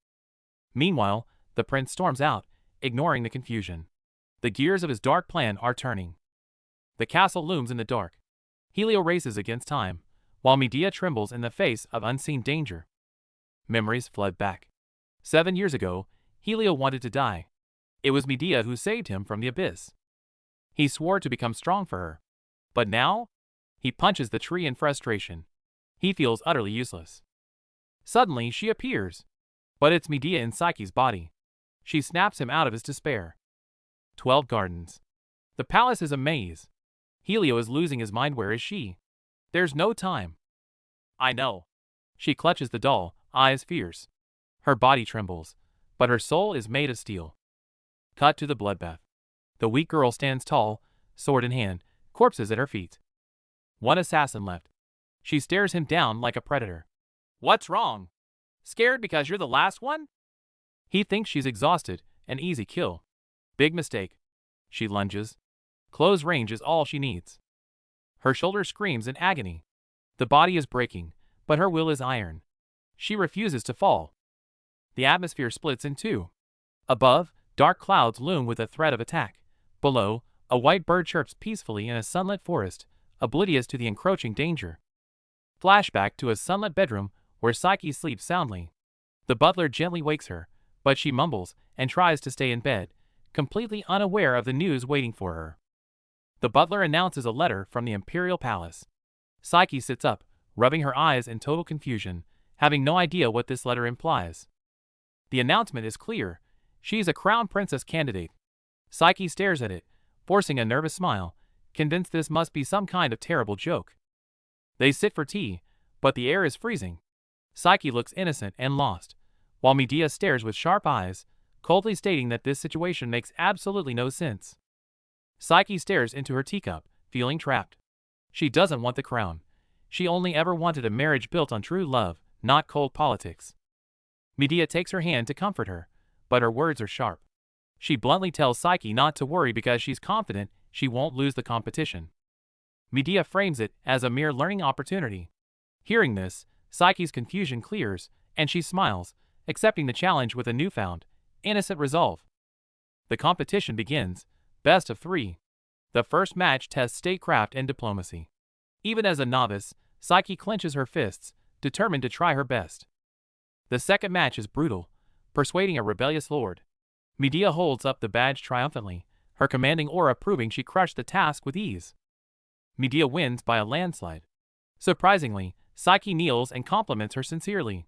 Meanwhile, the prince storms out, ignoring the confusion. The gears of his dark plan are turning. The castle looms in the dark. Yahello races against time, while Medea trembles in the face of unseen danger. Memories flood back. 7 years ago, Yahello wanted to die. It was Medea who saved him from the abyss. He swore to become strong for her. But now, he punches the tree in frustration. He feels utterly useless. Suddenly, she appears. But it's Medea in Psyche's body. She snaps him out of his despair. 12 gardens. The palace is a maze. Yahello is losing his mind. Where is she? There's no time. I know. She clutches the doll, eyes fierce. Her body trembles, but her soul is made of steel. Cut to the bloodbath. The weak girl stands tall, sword in hand, corpses at her feet. One assassin left. She stares him down like a predator. What's wrong? Scared because you're the last one? He thinks she's exhausted, an easy kill. Big mistake. She lunges. Close range is all she needs. Her shoulder screams in agony. The body is breaking, but her will is iron. She refuses to fall. The atmosphere splits in two. Above, dark clouds loom with a threat of attack. Below, a white bird chirps peacefully in a sunlit forest, oblivious to the encroaching danger. Flashback to a sunlit bedroom where Psyche sleeps soundly. The butler gently wakes her, but she mumbles and tries to stay in bed, completely unaware of the news waiting for her. The butler announces a letter from the imperial palace. Psyche sits up, rubbing her eyes in total confusion, having no idea what this letter implies. The announcement is clear. She's a crown princess candidate. Psyche stares at it, forcing a nervous smile, convinced this must be some kind of terrible joke. They sit for tea, but the air is freezing. Psyche looks innocent and lost, while Medea stares with sharp eyes, coldly stating that this situation makes absolutely no sense. Psyche stares into her teacup, feeling trapped. She doesn't want the crown. She only ever wanted a marriage built on true love, not cold politics. Medea takes her hand to comfort her, but her words are sharp. She bluntly tells Psyche not to worry because she's confident she won't lose the competition. Medea frames it as a mere learning opportunity. Hearing this, Psyche's confusion clears, and she smiles, accepting the challenge with a newfound, innocent resolve. The competition begins, best of 3. The first match tests statecraft and diplomacy. Even as a novice, Psyche clenches her fists, determined to try her best. The second match is brutal, persuading a rebellious lord. Medea holds up the badge triumphantly, her commanding aura proving she crushed the task with ease. Medea wins by a landslide. Surprisingly, Psyche kneels and compliments her sincerely.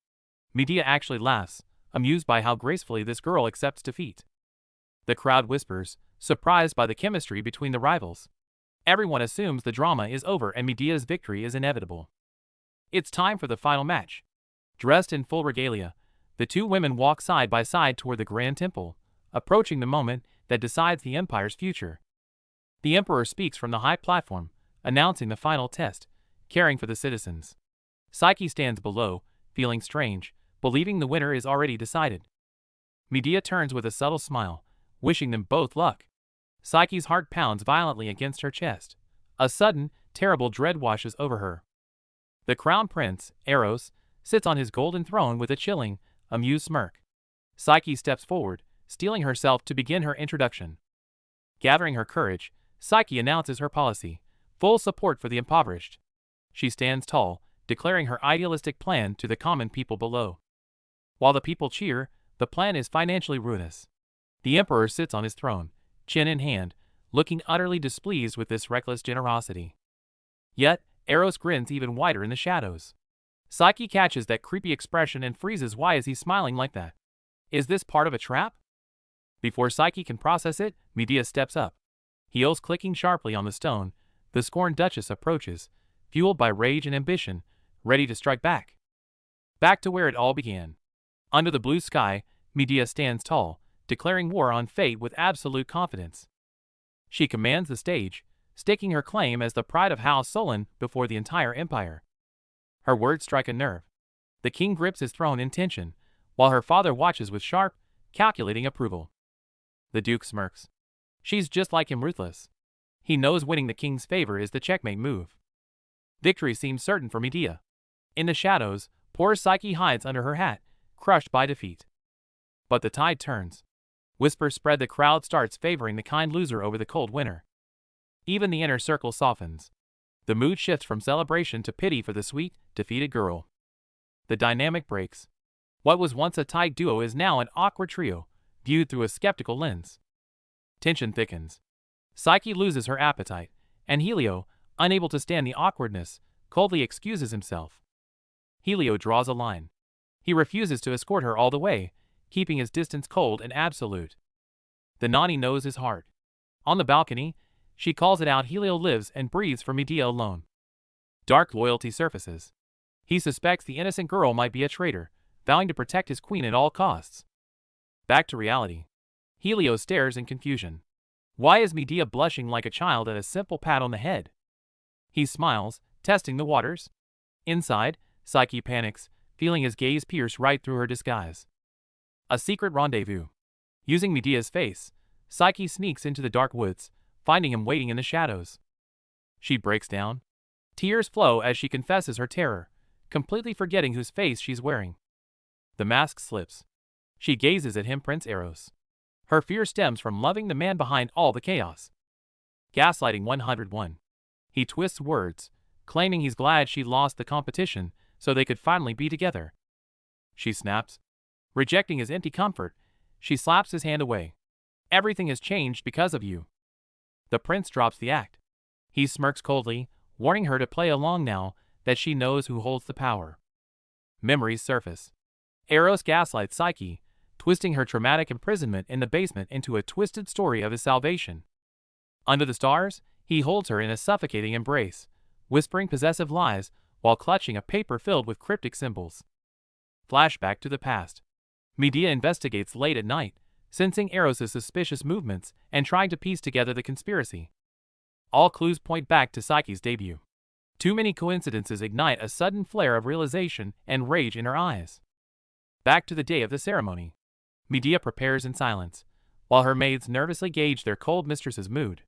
Medea actually laughs, amused by how gracefully this girl accepts defeat. The crowd whispers, surprised by the chemistry between the rivals. Everyone assumes the drama is over and Medea's victory is inevitable. It's time for the final match. Dressed in full regalia, the two women walk side by side toward the grand temple, approaching the moment that decides the empire's future. The emperor speaks from the high platform, announcing the final test, caring for the citizens. Psyche stands below, feeling strange, believing the winner is already decided. Medea turns with a subtle smile, wishing them both luck. Psyche's heart pounds violently against her chest. A sudden, terrible dread washes over her. The crown prince, Eros, sits on his golden throne with a chilling, amused smirk. Psyche steps forward, steeling herself to begin her introduction. Gathering her courage, Psyche announces her policy, full support for the impoverished. She stands tall, declaring her idealistic plan to the common people below. While the people cheer, the plan is financially ruinous. The emperor sits on his throne, chin in hand, looking utterly displeased with this reckless generosity. Yet, Eros grins even wider in the shadows. Psyche catches that creepy expression and freezes. Why is he smiling like that? Is this part of a trap? Before Psyche can process it, Medea steps up. Heels clicking sharply on the stone, the scorned duchess approaches, fueled by rage and ambition, ready to strike back. Back to where it all began. Under the blue sky, Medea stands tall, declaring war on fate with absolute confidence. She commands the stage, staking her claim as the pride of House Solon before the entire empire. Her words strike a nerve. The king grips his throne in tension, while her father watches with sharp, calculating approval. The duke smirks. She's just like him, ruthless. He knows winning the king's favor is the checkmate move. Victory seems certain for Medea. In the shadows, poor Psyche hides under her hat, crushed by defeat. But the tide turns. Whispers spread. The crowd starts favoring the kind loser over the cold winner. Even the inner circle softens. The mood shifts from celebration to pity for the sweet, defeated girl. The dynamic breaks. What was once a tight duo is now an awkward trio, viewed through a skeptical lens. Tension thickens. Psyche loses her appetite, and Helio, unable to stand the awkwardness, coldly excuses himself. Helio draws a line. He refuses to escort her all the way, keeping his distance cold and absolute. The naughty knows his heart. On the balcony, she calls it out. Helio lives and breathes for Medea alone. Dark loyalty surfaces. He suspects the innocent girl might be a traitor, vowing to protect his queen at all costs. Back to reality. Helio stares in confusion. Why is Medea blushing like a child at a simple pat on the head? He smiles, testing the waters. Inside, Psyche panics, feeling his gaze pierce right through her disguise. A secret rendezvous. Using Medea's face, Psyche sneaks into the dark woods, finding him waiting in the shadows. She breaks down. Tears flow as she confesses her terror, completely forgetting whose face she's wearing. The mask slips. She gazes at him, Prince Eros. Her fear stems from loving the man behind all the chaos. Gaslighting 101. He twists words, claiming he's glad she lost the competition so they could finally be together. She snaps. Rejecting his empty comfort, she slaps his hand away. Everything has changed because of you. The prince drops the act. He smirks coldly, warning her to play along now that she knows who holds the power. Memories surface. Eros gaslights Psyche, twisting her traumatic imprisonment in the basement into a twisted story of his salvation. Under the stars, he holds her in a suffocating embrace, whispering possessive lies while clutching a paper filled with cryptic symbols. Flashback to the past. Medea investigates late at night, sensing Eros' suspicious movements and trying to piece together the conspiracy. All clues point back to Psyche's debut. Too many coincidences ignite a sudden flare of realization and rage in her eyes. Back to the day of the ceremony. Medea prepares in silence, while her maids nervously gauge their cold mistress's mood.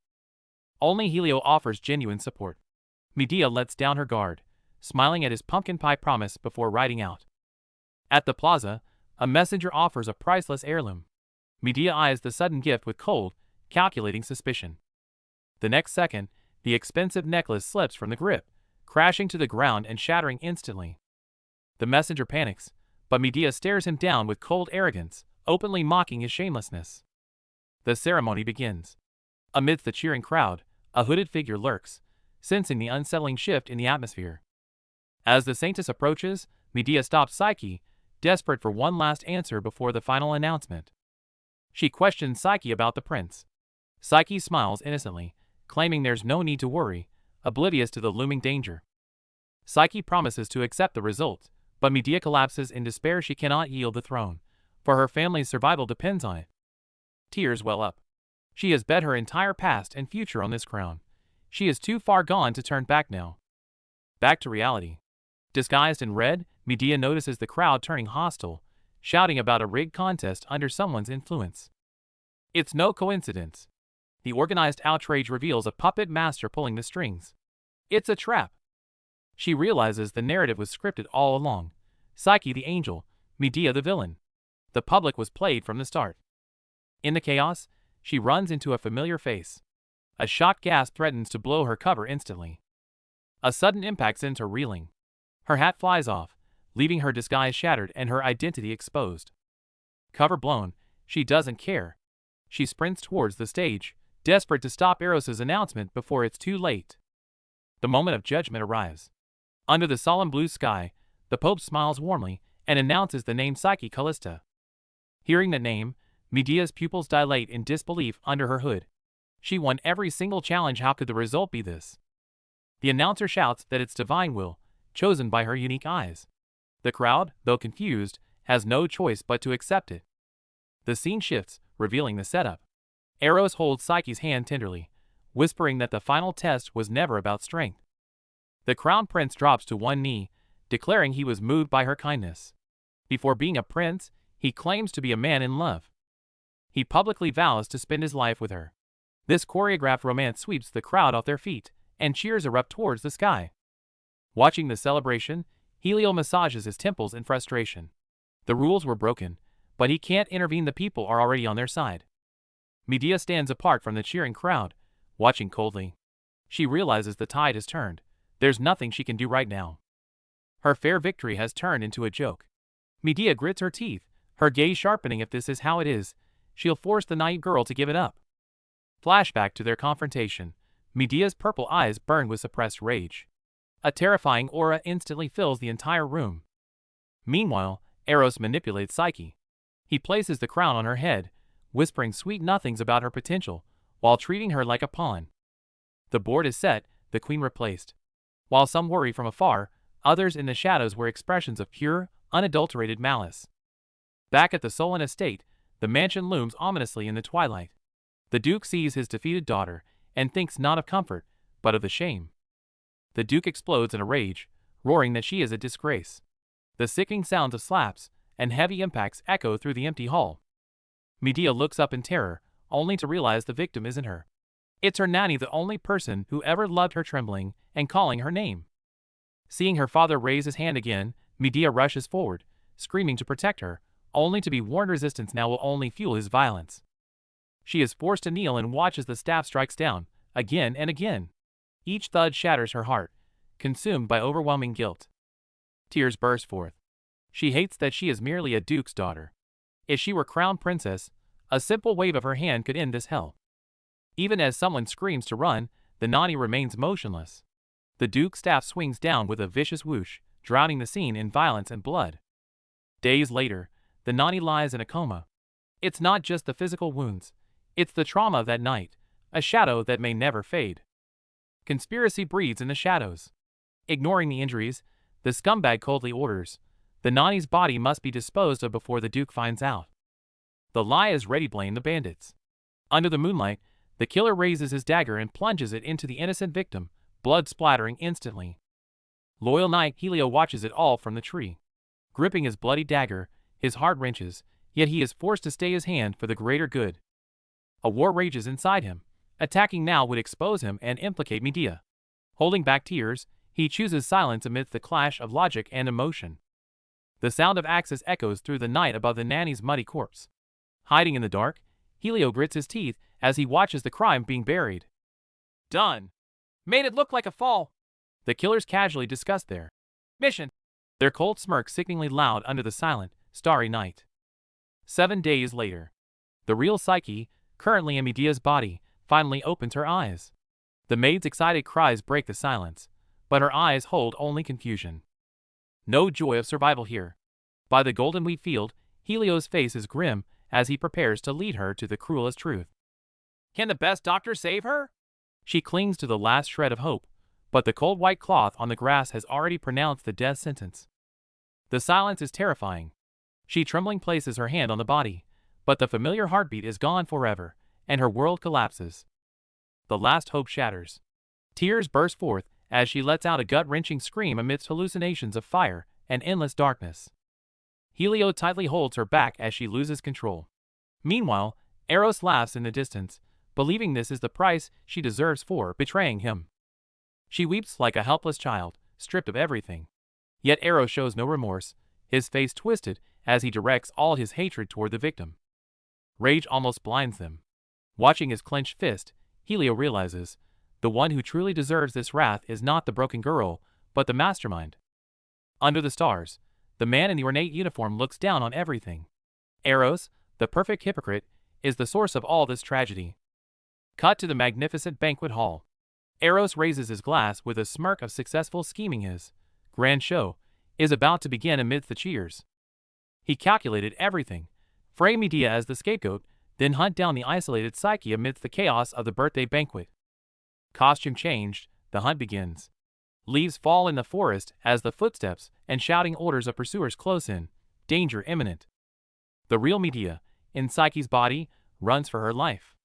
Only Yahello offers genuine support. Medea lets down her guard, smiling at his pumpkin pie promise before riding out. At the plaza, a messenger offers a priceless heirloom. Medea eyes the sudden gift with cold, calculating suspicion. The next second, the expensive necklace slips from the grip, crashing to the ground and shattering instantly. The messenger panics, but Medea stares him down with cold arrogance, openly mocking his shamelessness. The ceremony begins. Amidst the cheering crowd, a hooded figure lurks, sensing the unsettling shift in the atmosphere. As the saintess approaches, Medea stops Psyche, desperate for one last answer before the final announcement. She questions Psyche about the prince. Psyche smiles innocently, claiming there's no need to worry, oblivious to the looming danger. Psyche promises to accept the result, but Medea collapses in despair. She cannot yield the throne, for her family's survival depends on it. Tears well up. She has bet her entire past and future on this crown. She is too far gone to turn back now. Back to reality. Disguised in red, Medea notices the crowd turning hostile, shouting about a rigged contest under someone's influence. It's no coincidence. The organized outrage reveals a puppet master pulling the strings. It's a trap. She realizes the narrative was scripted all along. Psyche the angel, Medea the villain. The public was played from the start. In the chaos, she runs into a familiar face. A shocked gasp threatens to blow her cover instantly. A sudden impact sends her reeling. Her hat flies off, leaving her disguise shattered and her identity exposed. Cover blown, she doesn't care. She sprints towards the stage, desperate to stop Eros's announcement before it's too late. The moment of judgment arrives. Under the solemn blue sky, the Pope smiles warmly and announces the name Psyche Callista. Hearing the name, Medea's pupils dilate in disbelief under her hood. She won every single challenge. How could the result be this? The announcer shouts that it's divine will, chosen by her unique eyes. The crowd, though confused, has no choice but to accept it. The scene shifts, revealing the setup. Eros holds Psyche's hand tenderly, whispering that the final test was never about strength. The crown prince drops to one knee, declaring he was moved by her kindness. Before being a prince, he claims to be a man in love. He publicly vows to spend his life with her. This choreographed romance sweeps the crowd off their feet, and cheers erupt towards the sky. Watching the celebration, Yahello massages his temples in frustration. The rules were broken, but he can't intervene. The people are already on their side. Medea stands apart from the cheering crowd, watching coldly. She realizes the tide has turned. There's nothing she can do right now. Her fair victory has turned into a joke. Medea grits her teeth, her gaze sharpening. If this is how it is, she'll force the naive girl to give it up. Flashback to their confrontation. Medea's purple eyes burn with suppressed rage. A terrifying aura instantly fills the entire room. Meanwhile, Eros manipulates Psyche. He places the crown on her head, whispering sweet nothings about her potential, while treating her like a pawn. The board is set, the queen replaced. While some worry from afar, others in the shadows wear expressions of pure, unadulterated malice. Back at the Solon estate, the mansion looms ominously in the twilight. The Duke sees his defeated daughter, and thinks not of comfort, but of the shame. The Duke explodes in a rage, roaring that she is a disgrace. The sickening sounds of slaps and heavy impacts echo through the empty hall. Medea looks up in terror, only to realize the victim isn't her. It's her nanny, the only person who ever loved her, trembling and calling her name. Seeing her father raise his hand again, Medea rushes forward, screaming to protect her, only to be warned resistance now will only fuel his violence. She is forced to kneel and watches the staff strikes down, again and again. Each thud shatters her heart, consumed by overwhelming guilt. Tears burst forth. She hates that she is merely a duke's daughter. If she were crowned princess, a simple wave of her hand could end this hell. Even as someone screams to run, the nanny remains motionless. The duke's staff swings down with a vicious whoosh, drowning the scene in violence and blood. Days later, the nanny lies in a coma. It's not just the physical wounds. It's the trauma of that night, a shadow that may never fade. Conspiracy breeds in the shadows. Ignoring the injuries, the scumbag coldly orders, the nanny's body must be disposed of before the Duke finds out. The lie is ready to blame the bandits. Under the moonlight, the killer raises his dagger and plunges it into the innocent victim, blood splattering instantly. Loyal knight Yahello watches it all from the tree. Gripping his bloody dagger, his heart wrenches, yet he is forced to stay his hand for the greater good. A war rages inside him, Attacking now would expose him and implicate Medea. Holding back tears, he chooses silence amidst the clash of logic and emotion. The sound of axes echoes through the night above the nanny's muddy corpse. Hiding in the dark, Yahello grits his teeth as he watches the crime being buried. Done. Made it look like a fall. The killers casually discuss their mission. Their cold smirk sickeningly loud under the silent, starry night. 7 days later. The real Psyche, currently in Medea's body, finally opens her eyes. The maid's excited cries break the silence, but her eyes hold only confusion. No joy of survival here. By the golden wheat field, Yahello's face is grim as he prepares to lead her to the cruelest truth. Can the best doctor save her? She clings to the last shred of hope, but the cold white cloth on the grass has already pronounced the death sentence. The silence is terrifying. She trembling places her hand on the body, but the familiar heartbeat is gone forever, and her world collapses. The last hope shatters. Tears burst forth as she lets out a gut-wrenching scream amidst hallucinations of fire and endless darkness. Yahello tightly holds her back as she loses control. Meanwhile, Eros laughs in the distance, believing this is the price she deserves for betraying him. She weeps like a helpless child, stripped of everything. Yet Eros shows no remorse, his face twisted as he directs all his hatred toward the victim. Rage almost blinds them. Watching his clenched fist, Yahello realizes, the one who truly deserves this wrath is not the broken girl, but the mastermind. Under the stars, the man in the ornate uniform looks down on everything. Eros, the perfect hypocrite, is the source of all this tragedy. Cut to the magnificent banquet hall. Eros raises his glass with a smirk of successful scheming. His grand show is about to begin amidst the cheers. He calculated everything. Frame Medea as the scapegoat, then hunt down the isolated Psyche amidst the chaos of the birthday banquet. Costume changed, the hunt begins. Leaves fall in the forest as the footsteps and shouting orders of pursuers close in, danger imminent. The real Medea, in Psyche's body, runs for her life.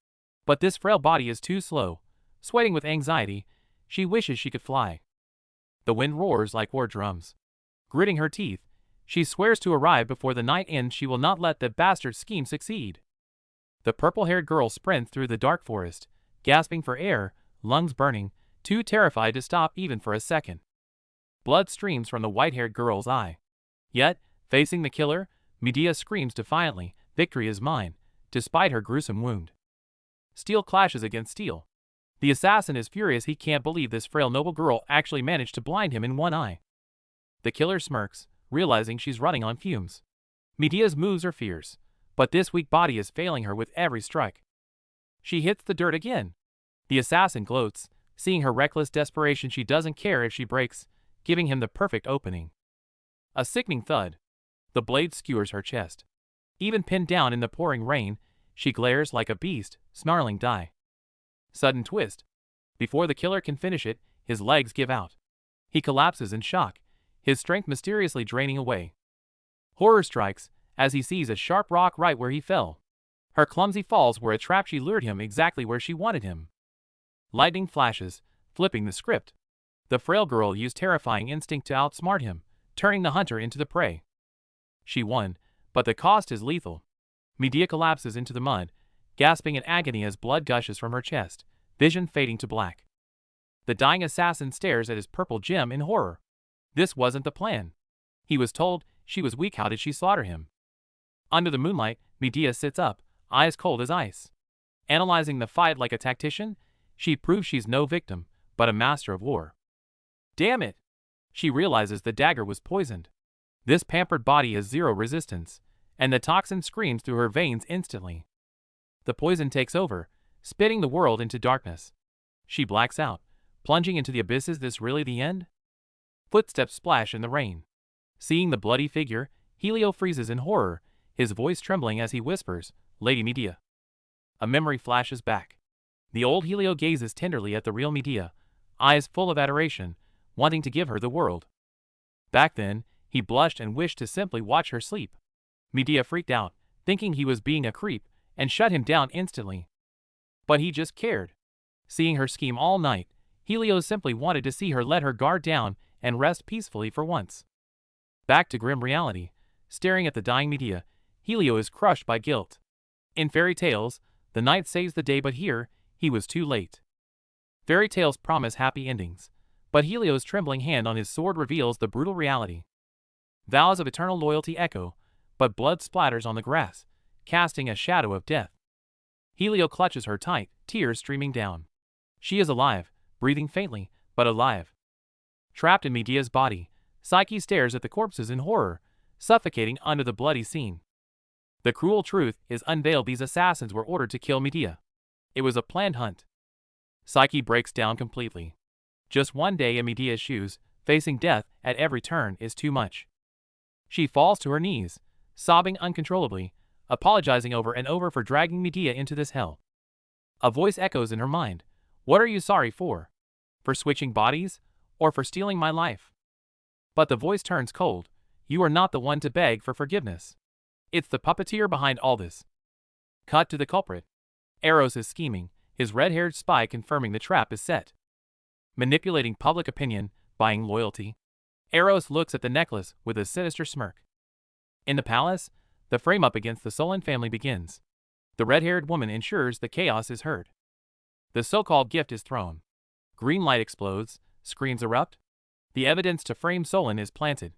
But this frail body is too slow. Sweating with anxiety, she wishes she could fly. The wind roars like war drums. Gritting her teeth, she swears to arrive before the night ends. She will not let the bastard scheme succeed. The purple-haired girl sprints through the dark forest, gasping for air, lungs burning, too terrified to stop even for a second. Blood streams from the white-haired girl's eye. Yet, facing the killer, Medea screams defiantly, "Victory is mine," despite her gruesome wound. Steel clashes against steel. The assassin is furious. He can't believe this frail noble girl actually managed to blind him in one eye. The killer smirks, realizing she's running on fumes. Medea's moves are fierce, but this weak body is failing her with every strike. She hits the dirt again. The assassin gloats, seeing her reckless desperation. She doesn't care if she breaks, giving him the perfect opening. A sickening thud. The blade skewers her chest. Even pinned down in the pouring rain, she glares like a beast, snarling die. Sudden twist. Before the killer can finish it, his legs give out. He collapses in shock, his strength mysteriously draining away. Horror strikes as he sees a sharp rock right where he fell. Her clumsy falls were a trap. She lured him exactly where she wanted him. Lightning flashes, flipping the script. The frail girl used terrifying instinct to outsmart him, turning the hunter into the prey. She won, but the cost is lethal. Medea collapses into the mud, gasping in agony as blood gushes from her chest, vision fading to black. The dying assassin stares at his purple gem in horror. This wasn't the plan. He was told she was weak. How did she slaughter him? Under the moonlight, Medea sits up, eyes cold as ice. Analyzing the fight like a tactician, she proves she's no victim, but a master of war. Damn it! She realizes the dagger was poisoned. This pampered body has zero resistance, and the toxin screams through her veins instantly. The poison takes over, spitting the world into darkness. She blacks out, plunging into the abyss. Is this really the end? Footsteps splash in the rain. Seeing the bloody figure, Yahello freezes in horror, his voice trembling as he whispers, "Lady Medea." A memory flashes back. The old Yahello gazes tenderly at the real Medea, eyes full of adoration, wanting to give her the world. Back then, he blushed and wished to simply watch her sleep. Medea freaked out, thinking he was being a creep, and shut him down instantly. But he just cared. Seeing her scheme all night, Yahello simply wanted to see her let her guard down and rest peacefully for once. Back to grim reality, staring at the dying Medea, Yahello is crushed by guilt. In fairy tales, the night saves the day, but here, he was too late. Fairy tales promise happy endings, but Helio's trembling hand on his sword reveals the brutal reality. Vows of eternal loyalty echo, but blood splatters on the grass, casting a shadow of death. Helio clutches her tight, tears streaming down. She is alive, breathing faintly, but alive. Trapped in Medea's body, Psyche stares at the corpses in horror, suffocating under the bloody scene. The cruel truth is unveiled: these assassins were ordered to kill Medea. It was a planned hunt. Psyche breaks down completely. Just one day in Medea's shoes, facing death at every turn, is too much. She falls to her knees, sobbing uncontrollably, apologizing over and over for dragging Medea into this hell. A voice echoes in her mind. What are you sorry for? For switching bodies? Or for stealing my life? But the voice turns cold. You are not the one to beg for forgiveness. It's the puppeteer behind all this. Cut to the culprit. Eros is scheming, his red-haired spy confirming the trap is set. Manipulating public opinion, buying loyalty. Eros looks at the necklace with a sinister smirk. In the palace, the frame-up against the Solon family begins. The red-haired woman ensures the chaos is heard. The so-called gift is thrown. Green light explodes, screams erupt. The evidence to frame Solon is planted.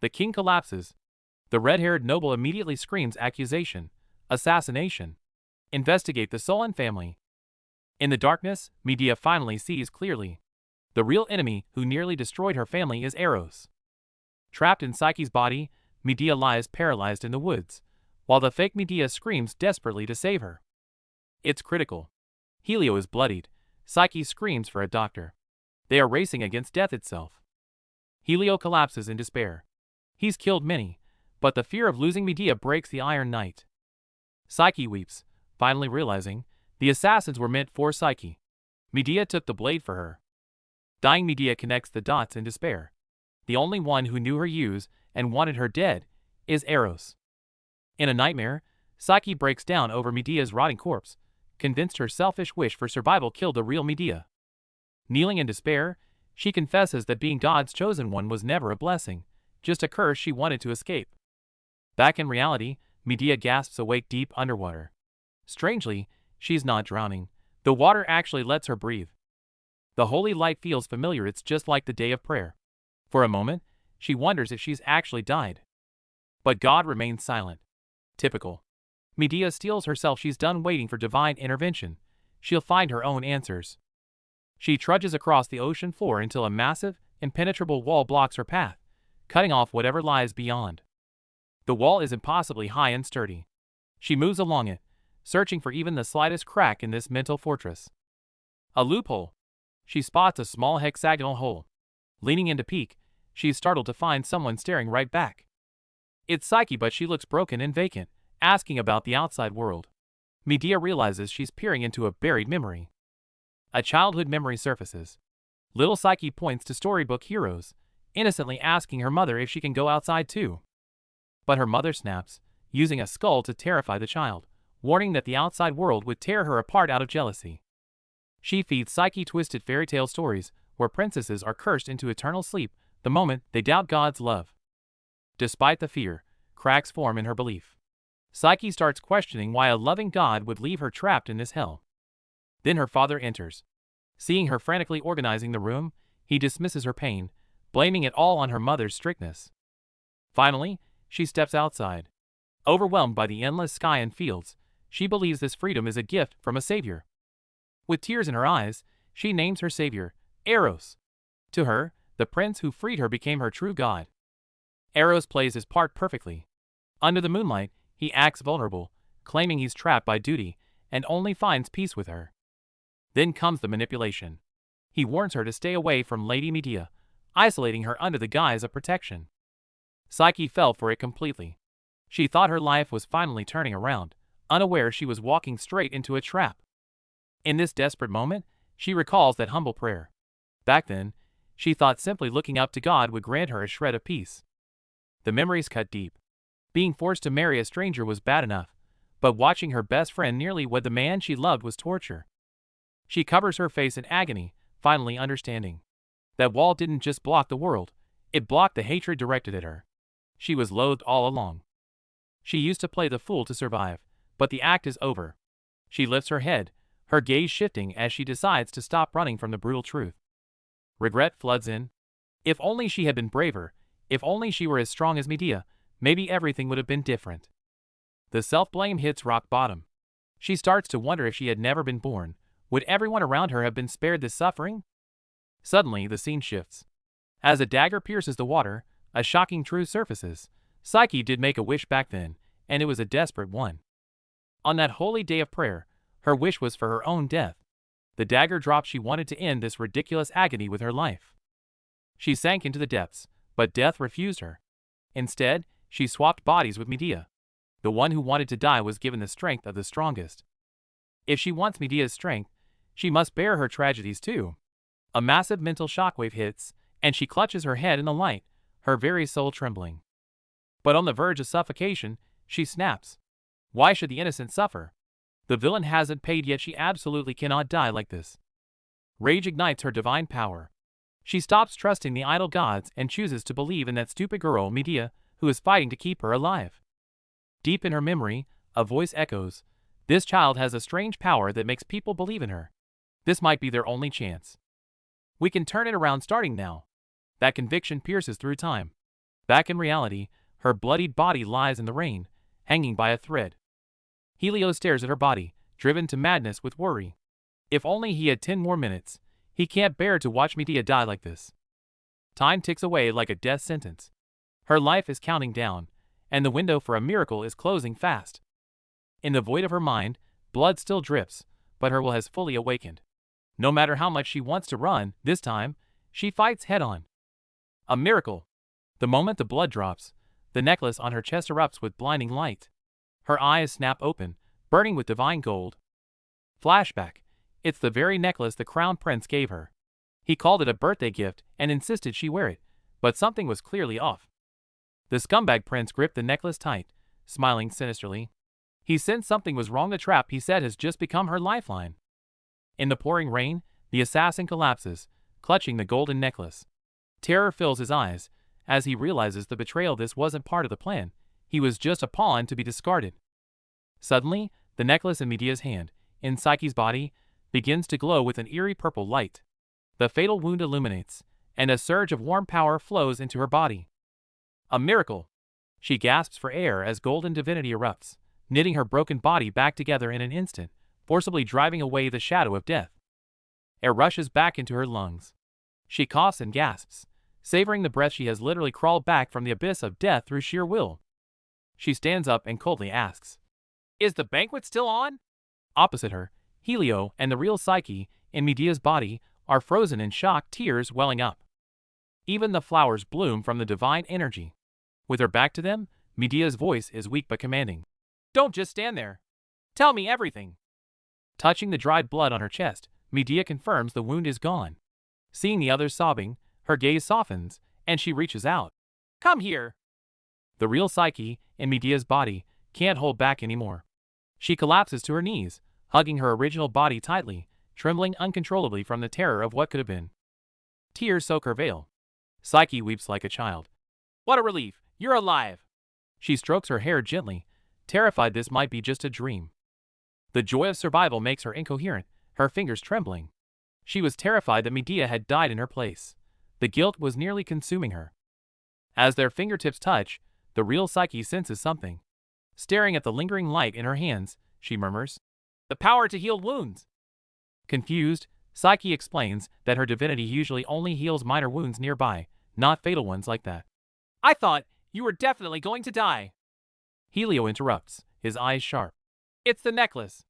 The king collapses. The red-haired noble immediately screams accusation, assassination. Investigate the Solon family. In the darkness, Medea finally sees clearly. The real enemy who nearly destroyed her family is Eros. Trapped in Psyche's body, Medea lies paralyzed in the woods, while the fake Medea screams desperately to save her. It's critical. Helio is bloodied. Psyche screams for a doctor. They are racing against death itself. Helio collapses in despair. He's killed many, but the fear of losing Medea breaks the Iron Knight. Psyche weeps, finally realizing the assassins were meant for Psyche. Medea took the blade for her. Dying Medea connects the dots in despair. The only one who knew her use and wanted her dead is Eros. In a nightmare, Psyche breaks down over Medea's rotting corpse, convinced her selfish wish for survival killed the real Medea. Kneeling in despair, she confesses that being God's chosen one was never a blessing, just a curse she wanted to escape. Back in reality, Medea gasps awake deep underwater. Strangely, she's not drowning. The water actually lets her breathe. The holy light feels familiar. It's just like the day of prayer. For a moment, she wonders if she's actually died. But God remains silent. Typical. Medea steels herself. She's done waiting for divine intervention. She'll find her own answers. She trudges across the ocean floor until a massive, impenetrable wall blocks her path, cutting off whatever lies beyond. The wall is impossibly high and sturdy. She moves along it, searching for even the slightest crack in this mental fortress. A loophole. She spots a small hexagonal hole. Leaning in to peek, she is startled to find someone staring right back. It's Psyche, but she looks broken and vacant, asking about the outside world. Medea realizes she's peering into a buried memory. A childhood memory surfaces. Little Psyche points to storybook heroes, innocently asking her mother if she can go outside too. But her mother snaps, using a skull to terrify the child, warning that the outside world would tear her apart out of jealousy. She feeds Psyche twisted fairy tale stories where princesses are cursed into eternal sleep the moment they doubt God's love. Despite the fear, cracks form in her belief. Psyche starts questioning why a loving God would leave her trapped in this hell. Then her father enters. Seeing her frantically organizing the room, he dismisses her pain, blaming it all on her mother's strictness. Finally, she steps outside. Overwhelmed by the endless sky and fields, she believes this freedom is a gift from a savior. With tears in her eyes, she names her savior, Eros. To her, the prince who freed her became her true god. Eros plays his part perfectly. Under the moonlight, he acts vulnerable, claiming he's trapped by duty, and only finds peace with her. Then comes the manipulation. He warns her to stay away from Lady Medea, isolating her under the guise of protection. Psyche fell for it completely. She thought her life was finally turning around, unaware she was walking straight into a trap. In this desperate moment, she recalls that humble prayer. Back then, she thought simply looking up to God would grant her a shred of peace. The memories cut deep. Being forced to marry a stranger was bad enough, but watching her best friend nearly wed the man she loved was torture. She covers her face in agony, finally understanding. That wall didn't just block the world, it blocked the hatred directed at her. She was loathed all along. She used to play the fool to survive, but the act is over. She lifts her head, her gaze shifting as she decides to stop running from the brutal truth. Regret floods in. If only she had been braver, if only she were as strong as Medea, maybe everything would have been different. The self-blame hits rock bottom. She starts to wonder if she had never been born, would everyone around her have been spared this suffering? Suddenly, the scene shifts. As a dagger pierces the water, a shocking truth surfaces. Psyche did make a wish back then, and it was a desperate one. On that holy day of prayer, her wish was for her own death. The dagger dropped. She wanted to end this ridiculous agony with her life. She sank into the depths, but death refused her. Instead, she swapped bodies with Medea. The one who wanted to die was given the strength of the strongest. If she wants Medea's strength, she must bear her tragedies too. A massive mental shockwave hits, and she clutches her head in the light, her very soul trembling. But on the verge of suffocation, she snaps. Why should the innocent suffer? The villain hasn't paid yet. She absolutely cannot die like this. Rage ignites her divine power. She stops trusting the idol gods and chooses to believe in that stupid girl Medea, who is fighting to keep her alive. Deep in her memory, a voice echoes, "This child has a strange power that makes people believe in her. This might be their only chance. We can turn it around starting now." That conviction pierces through time. Back in reality, her bloodied body lies in the rain, hanging by a thread. Helios stares at her body, driven to madness with worry. If only he had 10 more minutes. He can't bear to watch Medea die like this. Time ticks away like a death sentence. Her life is counting down, and the window for a miracle is closing fast. In the void of her mind, blood still drips, but her will has fully awakened. No matter how much she wants to run, this time, she fights head-on. A miracle! The moment the blood drops, the necklace on her chest erupts with blinding light. Her eyes snap open, burning with divine gold. Flashback. It's the very necklace the crown prince gave her. He called it a birthday gift and insisted she wear it, but something was clearly off. The scumbag prince gripped the necklace tight, smiling sinisterly. He sensed something was wrong. The trap he set has just become her lifeline. In the pouring rain, the assassin collapses, clutching the golden necklace. Terror fills his eyes as he realizes the betrayal. This wasn't part of the plan. He was just a pawn to be discarded. Suddenly, the necklace in Medea's hand, in Psyche's body, begins to glow with an eerie purple light. The fatal wound illuminates, and a surge of warm power flows into her body. A miracle! She gasps for air as golden divinity erupts, knitting her broken body back together in an instant, forcibly driving away the shadow of death. Air rushes back into her lungs. She coughs and gasps, savoring the breath. She has literally crawled back from the abyss of death through sheer will. She stands up and coldly asks, "Is the banquet still on?" Opposite her, Helio and the real Psyche, in Medea's body, are frozen in shock, tears welling up. Even the flowers bloom from the divine energy. With her back to them, Medea's voice is weak but commanding. "Don't just stand there. Tell me everything." Touching the dried blood on her chest, Medea confirms the wound is gone. Seeing the others sobbing, her gaze softens, and she reaches out. "Come here." The real Psyche, in Medea's body, can't hold back anymore. She collapses to her knees, hugging her original body tightly, trembling uncontrollably from the terror of what could have been. Tears soak her veil. Psyche weeps like a child. "What a relief! You're alive!" She strokes her hair gently, terrified this might be just a dream. The joy of survival makes her incoherent, her fingers trembling. She was terrified that Medea had died in her place. The guilt was nearly consuming her. As their fingertips touch, the real Psyche senses something. Staring at the lingering light in her hands, she murmurs, "The power to heal wounds." Confused, Psyche explains that her divinity usually only heals minor wounds nearby, not fatal ones like that. "I thought you were definitely going to die." Helio interrupts, his eyes sharp. "It's the necklace.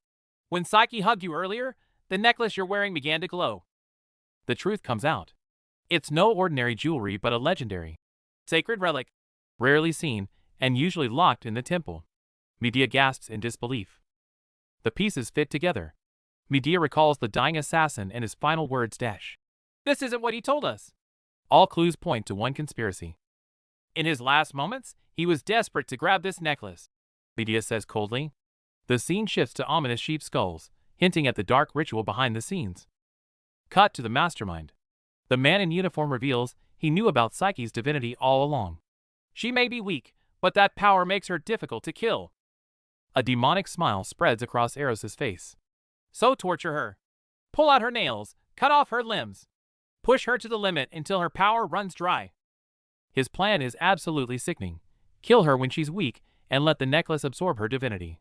When Psyche hugged you earlier, the necklace you're wearing began to glow." The truth comes out. It's no ordinary jewelry but a legendary, sacred relic, rarely seen and usually locked in the temple. Medea gasps in disbelief. The pieces fit together. Medea recalls the dying assassin and his final words dash. "This isn't what he told us." All clues point to one conspiracy. "In his last moments, he was desperate to grab this necklace," Medea says coldly. The scene shifts to ominous sheep skulls, hinting at the dark ritual behind the scenes. Cut to the mastermind. The man in uniform reveals he knew about Psyche's divinity all along. "She may be weak, but that power makes her difficult to kill." A demonic smile spreads across Eros's face. So torture her. Pull out her nails, cut off her limbs. Push her to the limit until her power runs dry. His plan is absolutely sickening. Kill her when she's weak and let the necklace absorb her divinity.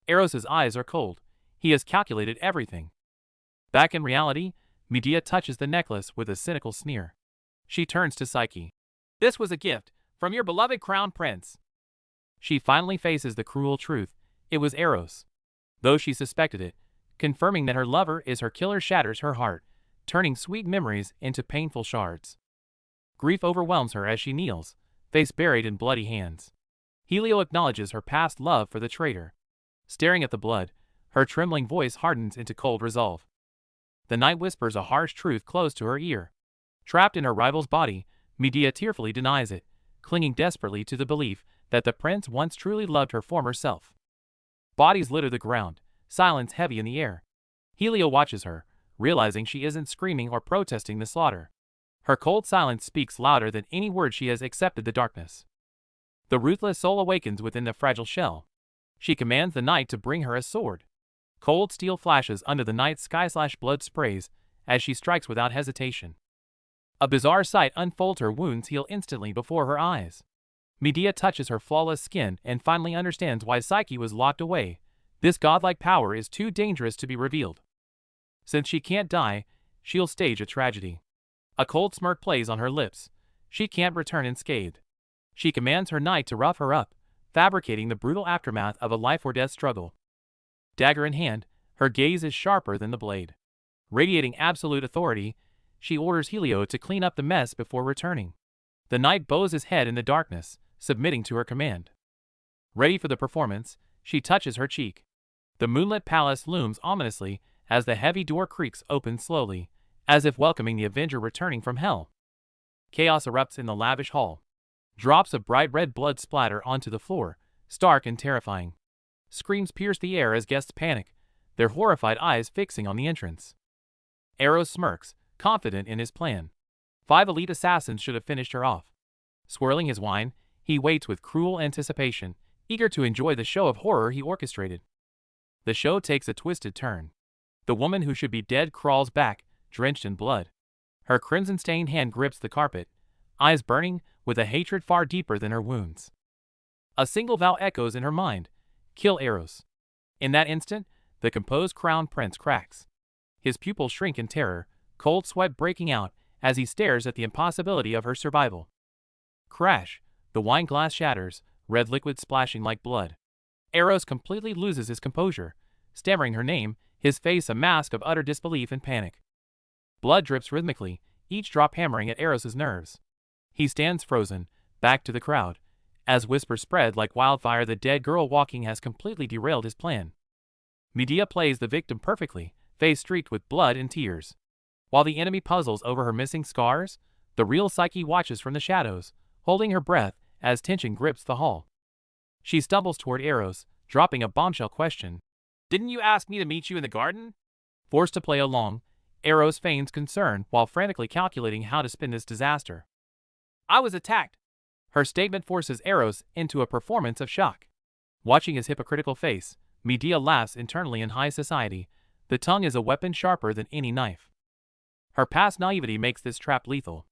Eros's eyes are cold. He has calculated everything. Back in reality, Medea touches the necklace with a cynical sneer. She turns to Psyche. This was a gift from your beloved crown prince. She finally faces the cruel truth. It was Eros. Though she suspected it, confirming that her lover is her killer shatters her heart, turning sweet memories into painful shards. Grief overwhelms her as she kneels, face buried in bloody hands. Yahello acknowledges her past love for the traitor. Staring at the blood, her trembling voice hardens into cold resolve. The night whispers a harsh truth close to her ear. Trapped in her rival's body, Medea tearfully denies it, clinging desperately to the belief that the prince once truly loved her former self. Bodies litter the ground, silence heavy in the air. Yahello watches her, realizing she isn't screaming or protesting the slaughter. Her cold silence speaks louder than any word. She has accepted the darkness. The ruthless soul awakens within the fragile shell. She commands the night to bring her a sword. Cold steel flashes under the night sky. Blood sprays as she strikes without hesitation. A bizarre sight unfolds. Her wounds heal instantly before her eyes. Medea touches her flawless skin and finally understands why Psyche was locked away. This godlike power is too dangerous to be revealed. Since she can't die, she'll stage a tragedy. A cold smirk plays on her lips. She can't return unscathed. She commands her knight to rough her up, fabricating the brutal aftermath of a life-or-death struggle. Dagger in hand, her gaze is sharper than the blade. Radiating absolute authority, she orders Yahello to clean up the mess before returning. The knight bows his head in the darkness, submitting to her command. Ready for the performance, she touches her cheek. The moonlit palace looms ominously as the heavy door creaks open slowly, as if welcoming the avenger returning from hell. Chaos erupts in the lavish hall. Drops of bright red blood splatter onto the floor, stark and terrifying. Screams pierce the air as guests panic, their horrified eyes fixing on the entrance. Eros smirks, confident in his plan. 5 elite assassins should have finished her off. Swirling his wine, he waits with cruel anticipation, eager to enjoy the show of horror he orchestrated. The show takes a twisted turn. The woman who should be dead crawls back, drenched in blood. Her crimson-stained hand grips the carpet, eyes burning with a hatred far deeper than her wounds. A single vow echoes in her mind: kill Eros. In that instant, the composed crown prince cracks. His pupils shrink in terror, cold sweat breaking out as he stares at the impossibility of her survival. Crash! The wine glass shatters, red liquid splashing like blood. Eros completely loses his composure, stammering her name, his face a mask of utter disbelief and panic. Blood drips rhythmically, each drop hammering at Eros's nerves. He stands frozen, back to the crowd. As whispers spread like wildfire, the dead girl walking has completely derailed his plan. Medea plays the victim perfectly, face streaked with blood and tears. While the enemy puzzles over her missing scars, the real Psyche watches from the shadows, holding her breath as tension grips the hall. She stumbles toward Eros, dropping a bombshell question. Didn't you ask me to meet you in the garden? Forced to play along, Eros feigns concern while frantically calculating how to spin this disaster. I was attacked. Her statement forces Eros into a performance of shock. Watching his hypocritical face, Medea laughs internally. In high society, the tongue is a weapon sharper than any knife. Her past naivety makes this trap lethal.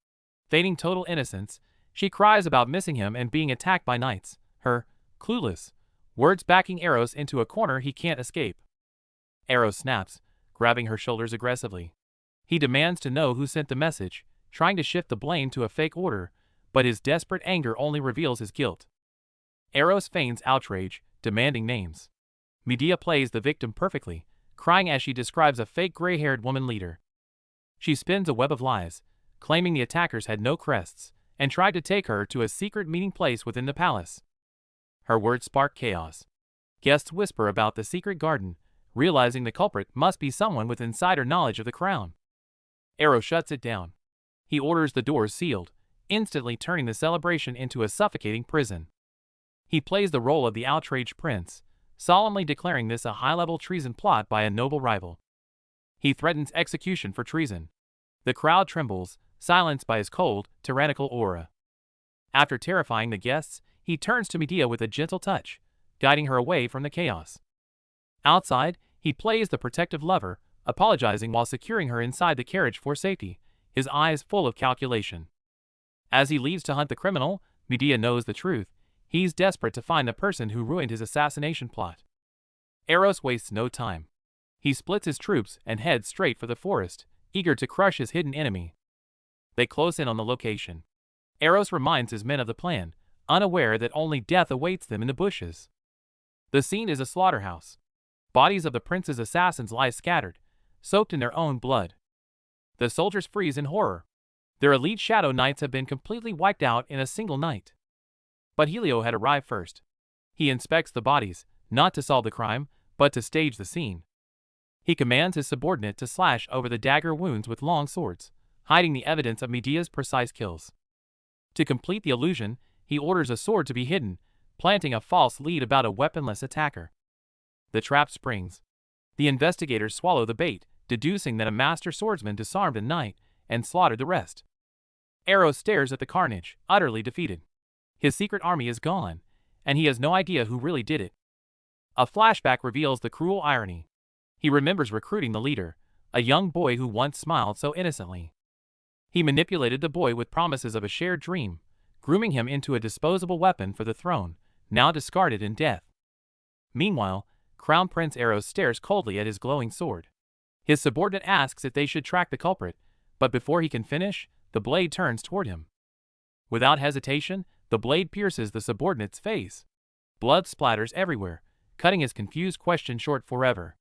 Feigning total innocence, she cries about missing him and being attacked by knights, her clueless words backing Eros into a corner he can't escape. Eros snaps, grabbing her shoulders aggressively. He demands to know who sent the message, trying to shift the blame to a fake order, but his desperate anger only reveals his guilt. Eros feigns outrage, demanding names. Medea plays the victim perfectly, crying as she describes a fake gray-haired woman leader. She spins a web of lies, claiming the attackers had no crests, and tried to take her to a secret meeting place within the palace. Her words spark chaos. Guests whisper about the secret garden, realizing the culprit must be someone with insider knowledge of the crown. Eros shuts it down. He orders the doors sealed, instantly turning the celebration into a suffocating prison. He plays the role of the outraged prince, solemnly declaring this a high-level treason plot by a noble rival. He threatens execution for treason. The crowd trembles, silenced by his cold, tyrannical aura. After terrifying the guests, he turns to Medea with a gentle touch, guiding her away from the chaos. Outside, he He plays the protective lover, apologizing while securing her inside the carriage for safety, his eyes full of calculation. As he leaves to hunt the criminal, Medea knows the truth. He's desperate to find the person who ruined his assassination plot. Eros wastes no time. He splits his troops and heads straight for the forest, eager to crush his hidden enemy. They close in on the location. Eros reminds his men of the plan, unaware that only death awaits them in the bushes. The scene is a slaughterhouse. Bodies of the prince's assassins lie scattered, soaked in their own blood. The soldiers freeze in horror. Their elite shadow knights have been completely wiped out in a single night. But Yahello had arrived first. He inspects the bodies, not to solve the crime, but to stage the scene. He commands his subordinate to slash over the dagger wounds with long swords, hiding the evidence of Medea's precise kills. To complete the illusion, he orders a sword to be hidden, planting a false lead about a weaponless attacker. The trap springs. The investigators swallow the bait, deducing that a master swordsman disarmed a knight and slaughtered the rest. Eros stares at the carnage, utterly defeated. His secret army is gone, and he has no idea who really did it. A flashback reveals the cruel irony. He remembers recruiting the leader, a young boy who once smiled so innocently. He manipulated the boy with promises of a shared dream, grooming him into a disposable weapon for the throne, now discarded in death. Meanwhile, Crown Prince Eros stares coldly at his glowing sword. His subordinate asks if they should track the culprit, but before he can finish, the blade turns toward him. Without hesitation, the blade pierces the subordinate's face. Blood splatters everywhere, cutting his confused question short forever.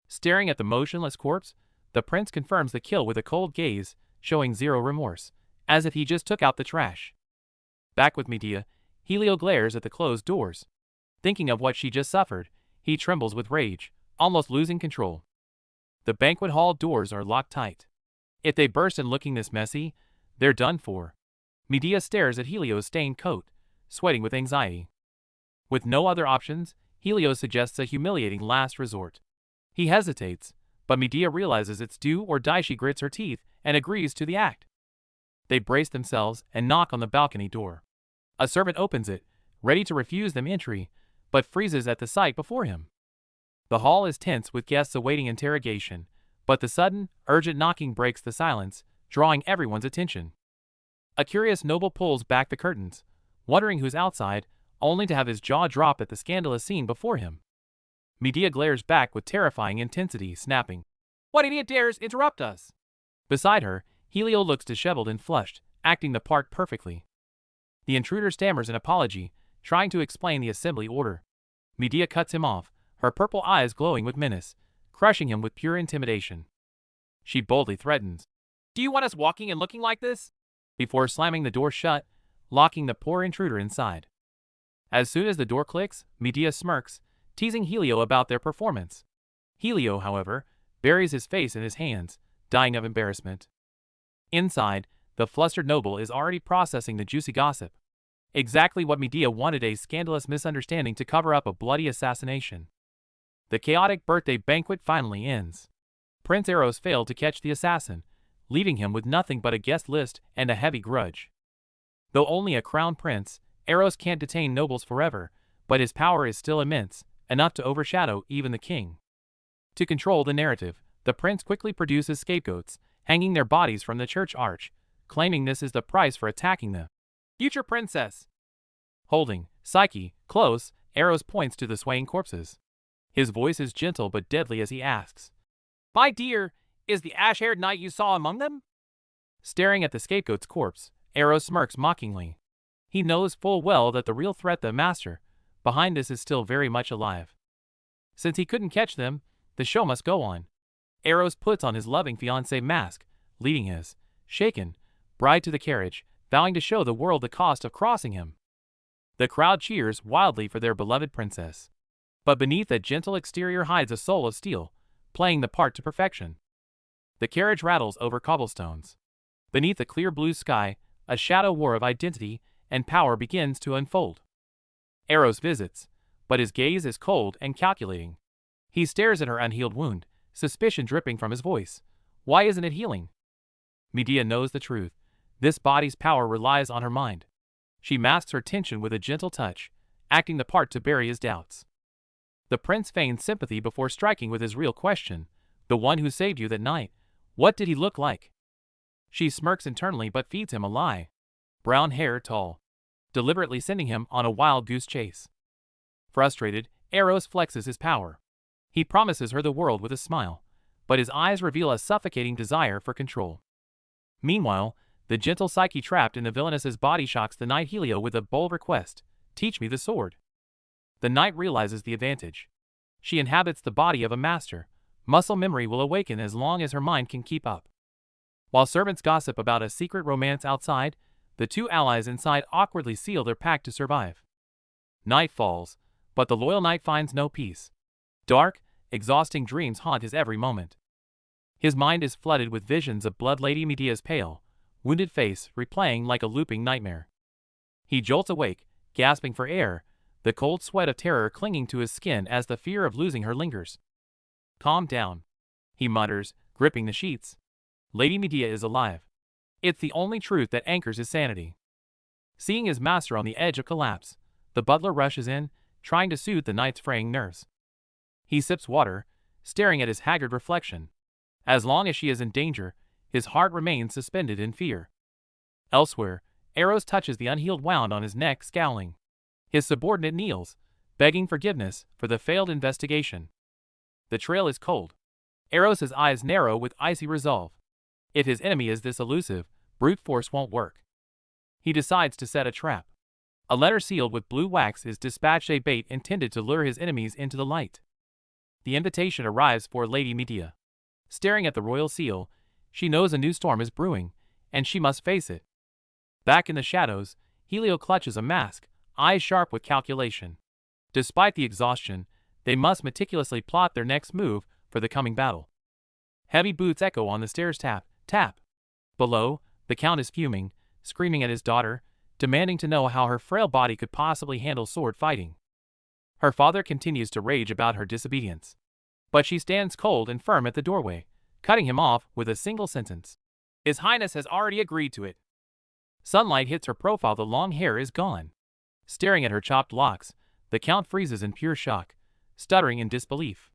Staring at the motionless corpse, the prince confirms the kill with a cold gaze, showing zero remorse, as if he just took out the trash. Back with Medea, Yahello glares at the closed doors. Thinking of what she just suffered, he trembles with rage, almost losing control. The banquet hall doors are locked tight. If they burst in looking this messy, they're done for. Medea stares at Yahello's stained coat, sweating with anxiety. With no other options, Yahello suggests a humiliating last resort. He hesitates, but Medea realizes it's do or die. She grits her teeth and agrees to the act. They brace themselves and knock on the balcony door. A servant opens it, ready to refuse them entry, but freezes at the sight before him. The hall is tense with guests awaiting interrogation, but the sudden, urgent knocking breaks the silence, drawing everyone's attention. A curious noble pulls back the curtains, wondering who's outside, only to have his jaw drop at the scandalous scene before him. Medea glares back with terrifying intensity, snapping, "What idiot dares interrupt us?" Beside her, Yahello looks disheveled and flushed, acting the part perfectly. The intruder stammers an apology, trying to explain the assembly order. Medea cuts him off, her purple eyes glowing with menace, crushing him with pure intimidation. She boldly threatens, "Do you want us walking and looking like this?" before slamming the door shut, locking the poor intruder inside. As soon as the door clicks, Medea smirks, teasing Yahello about their performance. Yahello, however, buries his face in his hands, dying of embarrassment. Inside, the flustered noble is already processing the juicy gossip. Exactly what Medea wanted: a scandalous misunderstanding to cover up a bloody assassination. The chaotic birthday banquet finally ends. Prince Eros failed to catch the assassin, leaving him with nothing but a guest list and a heavy grudge. Though only a crown prince, Eros can't detain nobles forever, but his power is still immense, enough to overshadow even the king. To control the narrative, the prince quickly produces scapegoats, hanging their bodies from the church arch, claiming this is the price for attacking the future princess. Holding Psyche close, Eros points to the swaying corpses. His voice is gentle but deadly as he asks, "My dear, is the ash-haired knight you saw among them?" Staring at the scapegoat's corpse, Eros smirks mockingly. He knows full well that the real threat, the master behind this, is still very much alive. Since he couldn't catch them, the show must go on. Eros puts on his loving fiancé mask, leading his shaken bride to the carriage, vowing to show the world the cost of crossing him. The crowd cheers wildly for their beloved princess. But beneath that gentle exterior hides a soul of steel, playing the part to perfection. The carriage rattles over cobblestones. Beneath the clear blue sky, a shadow war of identity and power begins to unfold. Eros visits, but his gaze is cold and calculating. He stares at her unhealed wound, suspicion dripping from his voice. Why isn't it healing? Medea knows the truth. This body's power relies on her mind. She masks her tension with a gentle touch, acting the part to bury his doubts. The prince feigns sympathy before striking with his real question. The one who saved you that night. What did he look like? She smirks internally but feeds him a lie. Brown hair, tall. Deliberately sending him on a wild goose chase. Frustrated, Eros flexes his power. He promises her the world with a smile, but his eyes reveal a suffocating desire for control. Meanwhile, the gentle Psyche trapped in the villainess's body shocks the knight Yahello with a bold request, "Teach me the sword." The knight realizes the advantage. She inhabits the body of a master. Muscle memory will awaken as long as her mind can keep up. While servants gossip about a secret romance outside, the two allies inside awkwardly seal their pact to survive. Night falls, but the loyal knight finds no peace. Dark, exhausting dreams haunt his every moment. His mind is flooded with visions of Blood Lady Medea's pale, wounded face replaying like a looping nightmare. He jolts awake, gasping for air, the cold sweat of terror clinging to his skin as the fear of losing her lingers. "Calm down," he mutters, gripping the sheets. Lady Medea is alive. It's the only truth that anchors his sanity. Seeing his master on the edge of collapse, the butler rushes in, trying to soothe the knight's fraying nerves. He sips water, staring at his haggard reflection. As long as she is in danger, his heart remains suspended in fear. Elsewhere, Eros touches the unhealed wound on his neck, scowling. His subordinate kneels, begging forgiveness for the failed investigation. The trail is cold. Eros' eyes narrow with icy resolve. If his enemy is this elusive, brute force won't work. He decides to set a trap. A letter sealed with blue wax is dispatched, a bait intended to lure his enemies into the light. The invitation arrives for Lady Medea. Staring at the royal seal, she knows a new storm is brewing, and she must face it. Back in the shadows, Yahello clutches a mask, eyes sharp with calculation. Despite the exhaustion, they must meticulously plot their next move for the coming battle. Heavy boots echo on the stairs, tap, tap. Below, the count is fuming, screaming at his daughter, demanding to know how her frail body could possibly handle sword fighting. Her father continues to rage about her disobedience. But she stands cold and firm at the doorway, cutting him off with a single sentence. "His Highness has already agreed to it." Sunlight hits her profile, the long hair is gone. Staring at her chopped locks, the Count freezes in pure shock, stuttering in disbelief.